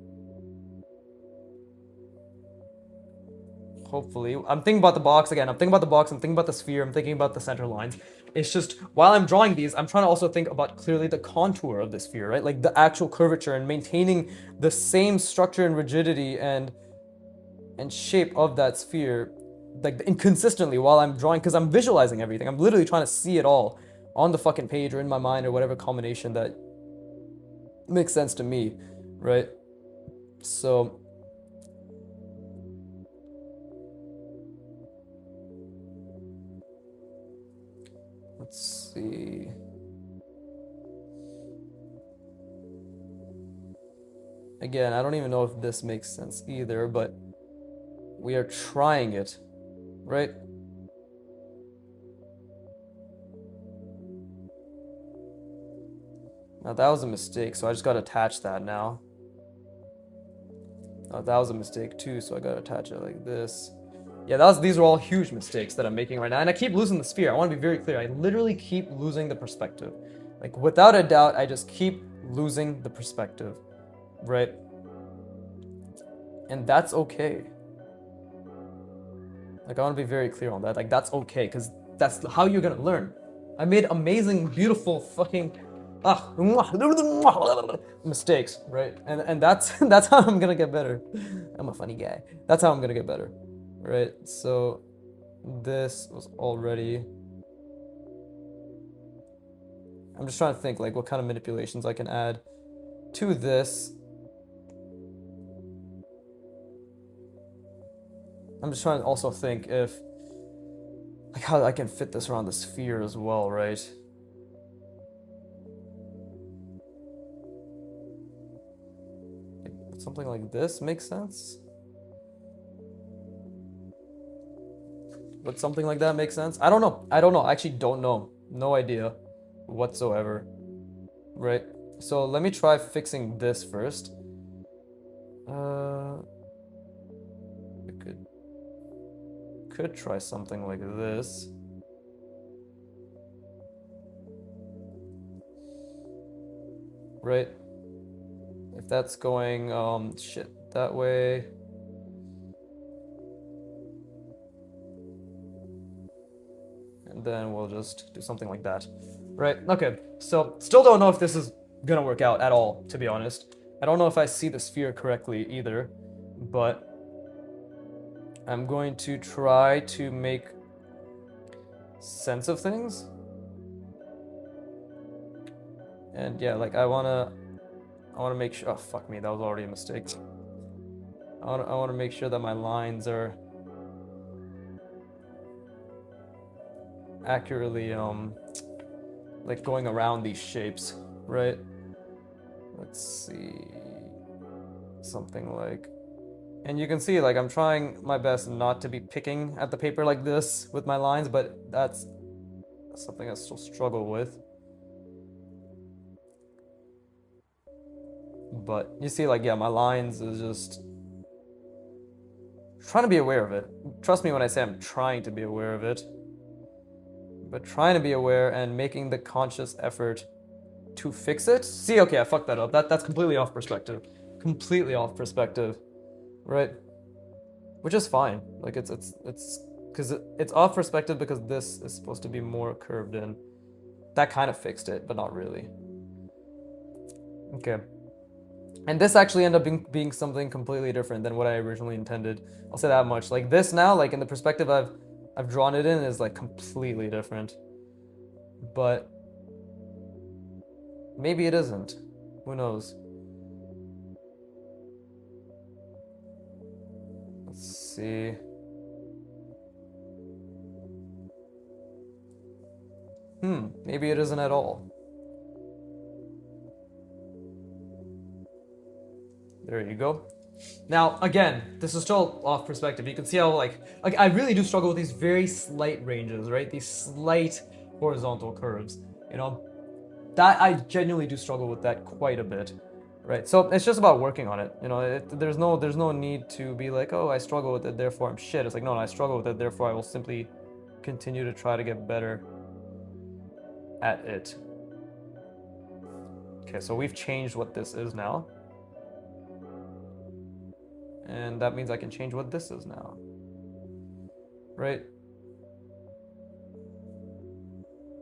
hopefully, I'm thinking about the box again, I'm thinking about the box, I'm thinking about the sphere, I'm thinking about the center lines. It's just, while I'm drawing these, I'm trying to also think about clearly the contour of the sphere, right? Like the actual curvature and maintaining the same structure and rigidity and shape of that sphere like inconsistently while I'm drawing, because I'm visualizing everything. I'm literally trying to see it all on the fucking page or in my mind or whatever combination that makes sense to me, right? So let's see. Again, I don't even know if this makes sense either, but we are trying it, right? Now that was a mistake, so I just gotta attach that now. Oh, that was a mistake too, so I gotta attach it like this. Yeah, these are all huge mistakes that I'm making right now, and I keep losing the sphere. I want to be very clear. I literally keep losing the perspective. Like, without a doubt, I just keep losing the perspective, right? And that's okay. Like, I want to be very clear on that. Like, that's okay, because that's how you're gonna learn. I made amazing, beautiful, fucking mistakes, right? And that's that's how I'm gonna get better. I'm a funny guy. That's how I'm gonna get better, right? So this was already. I'm just trying to think like what kind of manipulations I can add to this. I'm just trying to also think if like how I can fit this around the sphere as well, right? Something like this makes sense. Would something like that make sense? I don't know. I don't know. I actually don't know. No idea whatsoever. Right? So let me try fixing this first. I could try something like this. Right? If that's going shit that way. And then we'll just do something like that. Right, okay. So still don't know if this is gonna work out at all, to be honest. I don't know if I see the sphere correctly either, but I'm going to try to make sense of things. And yeah, like I wanna make sure. Oh fuck me, that was already a mistake. I wanna make sure that my lines are accurately like going around these shapes, right? Let's see, something like, and you can see like I'm trying my best not to be picking at the paper like this with my lines, but that's something I still struggle with. But you see, like, yeah, my lines is just trying to be aware of it. Trust me when I say I'm trying to be aware of it. But trying to be aware and making the conscious effort to fix it. See, okay, I fucked that up. That's completely off perspective. Completely off perspective, right? Which is fine. Like it's because it's off perspective because this is supposed to be more curved in. That kind of fixed it, but not really. Okay. And this actually ended up being something completely different than what I originally intended. I'll say that much. Like this now, like in the perspective I've drawn it in, is like completely different. But maybe it isn't. Who knows? Let's see. Maybe it isn't at all. There you go. Now, again, this is still off perspective. You can see how, like I really do struggle with these very slight ranges, right? These slight horizontal curves, you know? That I genuinely do struggle with that quite a bit, right? So it's just about working on it, you know? There's no need to be like, oh, I struggle with it, therefore I'm shit. It's like, no, I struggle with it, therefore I will simply continue to try to get better at it. Okay, so we've changed what this is now. And that means I can change what this is now. Right?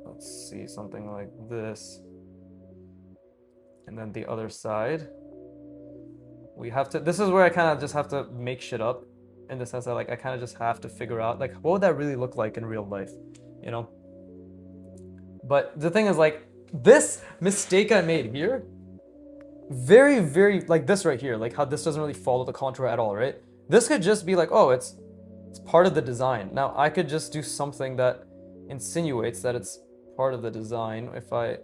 Let's see, something like this. And then the other side. We have to, this is where I kind of just have to make shit up. in the sense that like I kind of just have to figure out like what would that really look like in real life, you know? But the thing is like this mistake I made here, very, very like this right here, like how this doesn't really follow the contour at all, right? This could just be like, oh, it's part of the design. Now I could just do something that insinuates that it's part of the design if I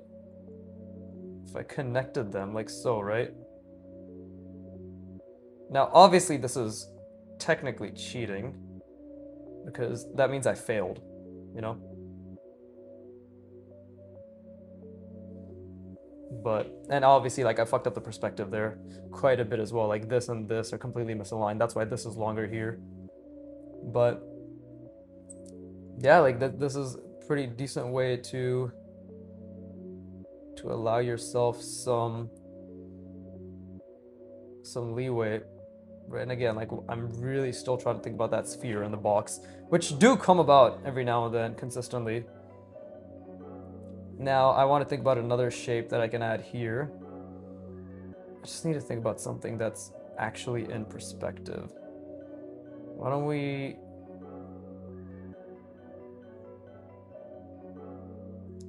connected them like so, right? Now obviously this is technically cheating because that means I failed, you know? But, and obviously like I fucked up the perspective there quite a bit as well. Like this and this are completely misaligned. That's why this is longer here. But yeah, like this is a pretty decent way to allow yourself some leeway, right? And again, like I'm really still trying to think about that sphere in the box, which do come about every now and then consistently. Now I want to think about another shape that I can add here. I just need to think about something that's actually in perspective. Why don't we...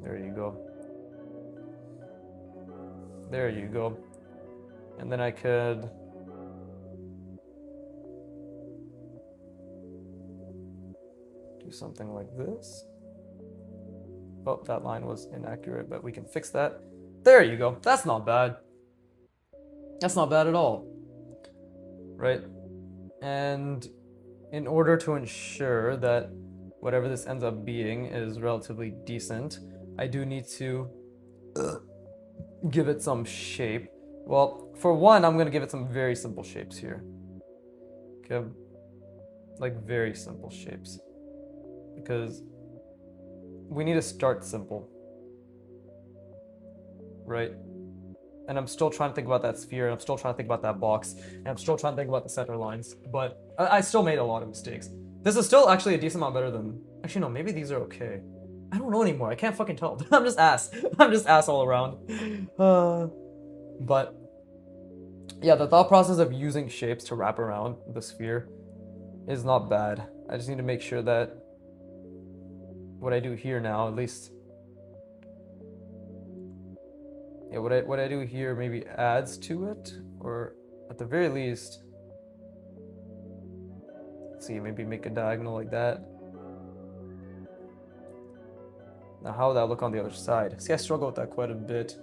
There you go. There you go. And then I could... do something like this. Oh, that line was inaccurate, but we can fix that. There you go. That's not bad. That's not bad at all. Right? And in order to ensure that whatever this ends up being is relatively decent, I do need to give it some shape. Well, for one, I'm going to give it some very simple shapes here. Okay? Like very simple shapes. Because we need to start simple, right? And I'm still trying to think about that sphere, and I'm still trying to think about that box, and I'm still trying to think about the center lines, but I still made a lot of mistakes. This is still actually a decent amount better than... Actually, no, maybe these are okay. I don't know anymore. I can't fucking tell. I'm just ass. I'm just ass all around. But yeah, the thought process of using shapes to wrap around the sphere is not bad. I just need to make sure that what I do here now, at least, yeah, what I do here maybe adds to it, or at the very least, let's see, maybe make a diagonal like that. Now, how would that look on the other side? See, I struggle with that quite a bit.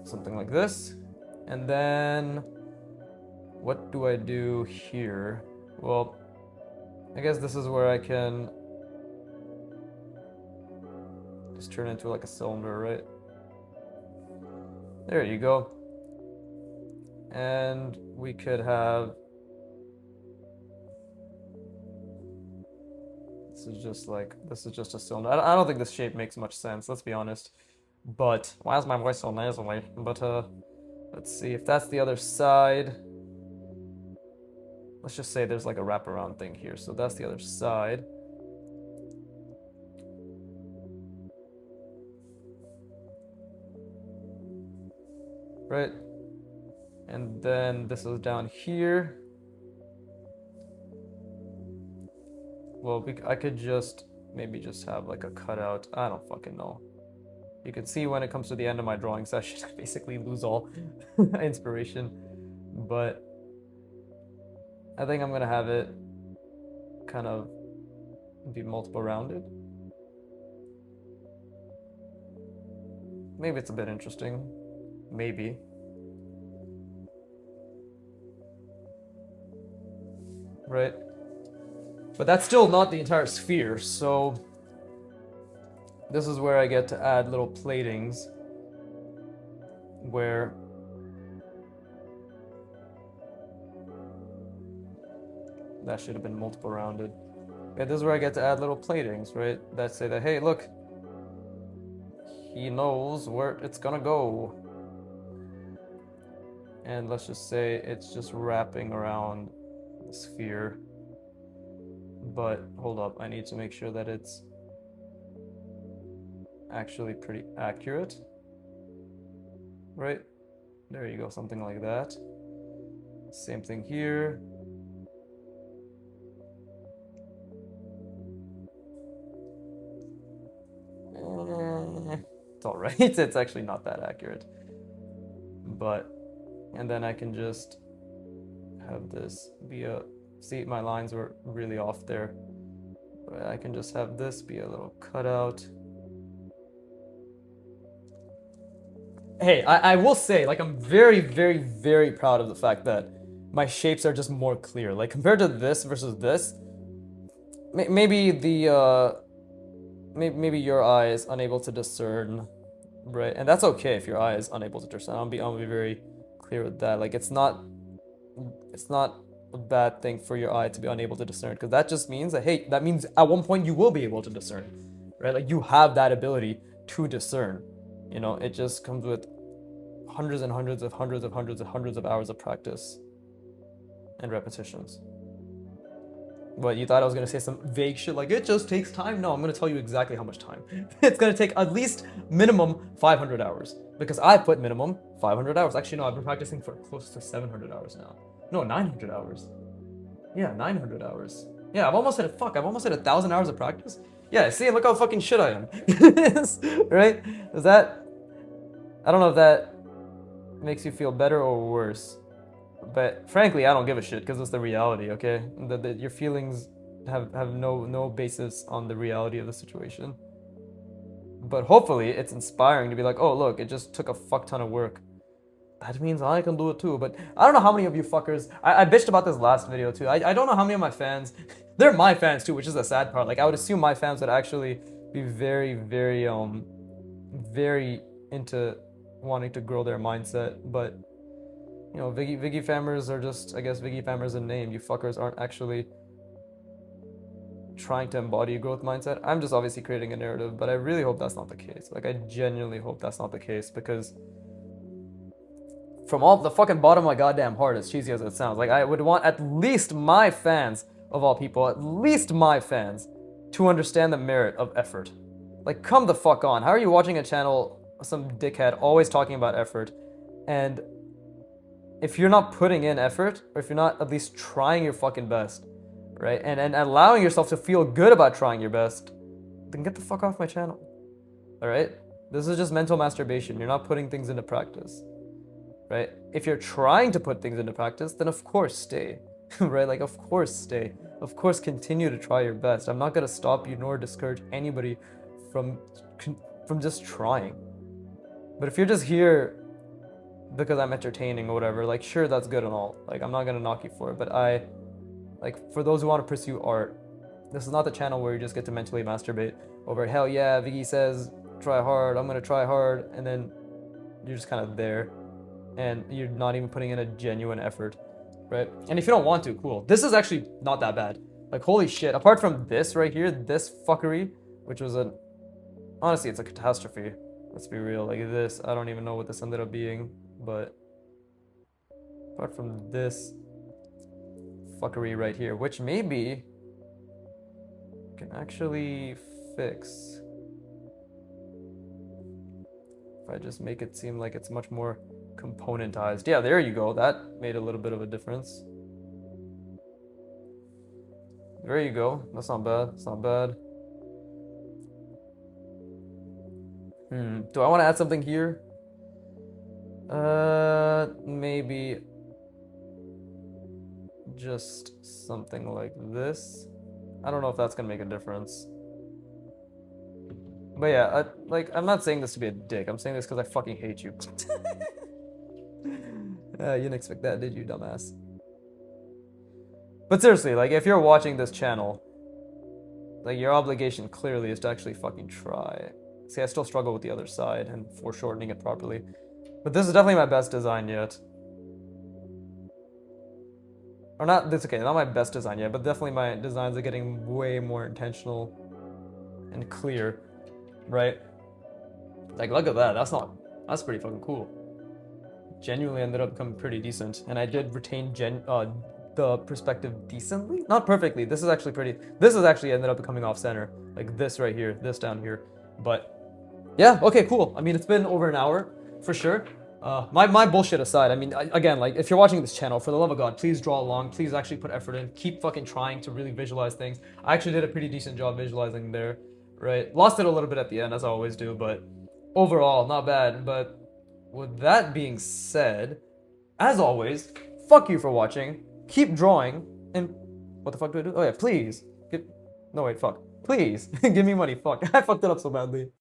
Something like this, and then what do I do here? Well, I guess this is where I can just turn it into like a cylinder, right? There you go. And we could have... This is just a cylinder. I don't think this shape makes much sense, let's be honest. But, why is my voice so nasally? But, let's see, if that's the other side... Let's just say there's like a wraparound thing here, so that's the other side. Right? And then this is down here. Well, I could just maybe just have like a cutout. I don't fucking know. You can see when it comes to the end of my drawing session, I basically lose all inspiration. But I think I'm gonna have it kind of be multiple rounded. Maybe it's a bit interesting. Maybe. Right? But that's still not the entire sphere, so this is where I get to add little platings where that should have been multiple rounded. Yeah, this is where I get to add little platings, right? That say that, hey, look, he knows where it's gonna go. And let's just say it's just wrapping around the sphere. But hold up, I need to make sure that it's actually pretty accurate, right? There you go, something like that. Same thing here. It's all right. It's actually not that accurate. But, and then I can just have this be a, see, my lines were really off there. But I can just have this be a little cutout. Hey, I will say, like, I'm very, very, very proud of the fact that my shapes are just more clear. Like, compared to this versus this, maybe the, maybe your eye is unable to discern, right? And that's okay if your eye is unable to discern. I'll be very clear with that. Like, it's not a bad thing for your eye to be unable to discern, because that just means that, hey, that means at one point you will be able to discern, right? Like, you have that ability to discern. You know, it just comes with hundreds and hundreds of hours of practice and repetitions. What, you thought I was gonna say some vague shit like it just takes time? No, I'm gonna tell you exactly how much time. It's gonna take at least minimum 500 hours, because I put minimum 500 hours. Actually, no, I've been practicing for close to 700 hours now. No, 900 hours. Yeah, 900 hours. Yeah, I've almost hit I've almost hit 1,000 hours of practice. Yeah, see, look how fucking shit I am. Right? Is that, I don't know if that makes you feel better or worse. But frankly, I don't give a shit, because it's the reality, okay? Your feelings have no basis on the reality of the situation. But hopefully, it's inspiring to be like, oh, look, it just took a fuck ton of work. That means I can do it too. But I don't know how many of you fuckers, I bitched about this last video too. I don't know how many of my fans, they're my fans too, which is the sad part. Like, I would assume my fans would actually be very, very into wanting to grow their mindset. But, you know, Viggy Fammers are just, I guess Viggy Fammers in name. You fuckers aren't actually trying to embody a growth mindset. I'm just obviously creating a narrative, but I really hope that's not the case. Like, I genuinely hope that's not the case, because from all the fucking bottom of my goddamn heart, as cheesy as it sounds, like, I would want at least my fans, of all people, at least my fans, to understand the merit of effort. Like, come the fuck on. How are you watching a channel, some dickhead always talking about effort, and if you're not putting in effort, or if you're not at least trying your fucking best, right, and allowing yourself to feel good about trying your best, then get the fuck off my channel. All right? This is just mental masturbation. You're not putting things into practice. Right? If you're trying to put things into practice, then of course stay. Right? Like, of course stay. Of course continue to try your best. I'm not gonna stop you nor discourage anybody from just trying. But if you're just here because I'm entertaining or whatever, like, sure, that's good and all. Like, I'm not gonna knock you for it. But like, for those who want to pursue art, this is not the channel where you just get to mentally masturbate over, hell yeah, Viggy says try hard, I'm gonna try hard, and then you're just kind of there. And you're not even putting in a genuine effort, right? And if you don't want to, cool. This is actually not that bad. Like, holy shit, apart from this right here, this fuckery, which was honestly, it's a catastrophe. Let's be real, like this, I don't even know what this ended up being, but apart from this fuckery right here, which maybe can actually fix if I just make it seem like it's much more componentized. Yeah, there you go. That made a little bit of a difference. There you go. That's not bad. That's not bad. Do I want to add something here? Maybe just something like this. I don't know if that's gonna make a difference. But yeah, like, I'm not saying this to be a dick. I'm saying this because I fucking hate you. You didn't expect that, did you, dumbass? But seriously, like, if you're watching this channel, like, your obligation clearly is to actually fucking try. See, I still struggle with the other side and foreshortening it properly. But this is definitely my best design yet. Or not, that's okay, not my best design yet, but definitely my designs are getting way more intentional and clear, right? Like, look at that, that's pretty fucking cool. Genuinely ended up becoming pretty decent, and I did retain the perspective decently, not perfectly. This is actually ended up coming off center, like this right here, this down here. But yeah, okay, cool. I mean, it's been over an hour for sure. My bullshit aside, I mean, again, like, if you're watching this channel, for the love of God, please draw along. Please actually put effort in. Keep fucking trying to really visualize things. I actually did a pretty decent job visualizing there, right? Lost it a little bit at the end, as I always do, but overall, not bad. But with that being said, as always, fuck you for watching. Keep drawing, and what the fuck do I do? Oh yeah, please. No wait, fuck. Please give me money. Fuck, I fucked it up so badly.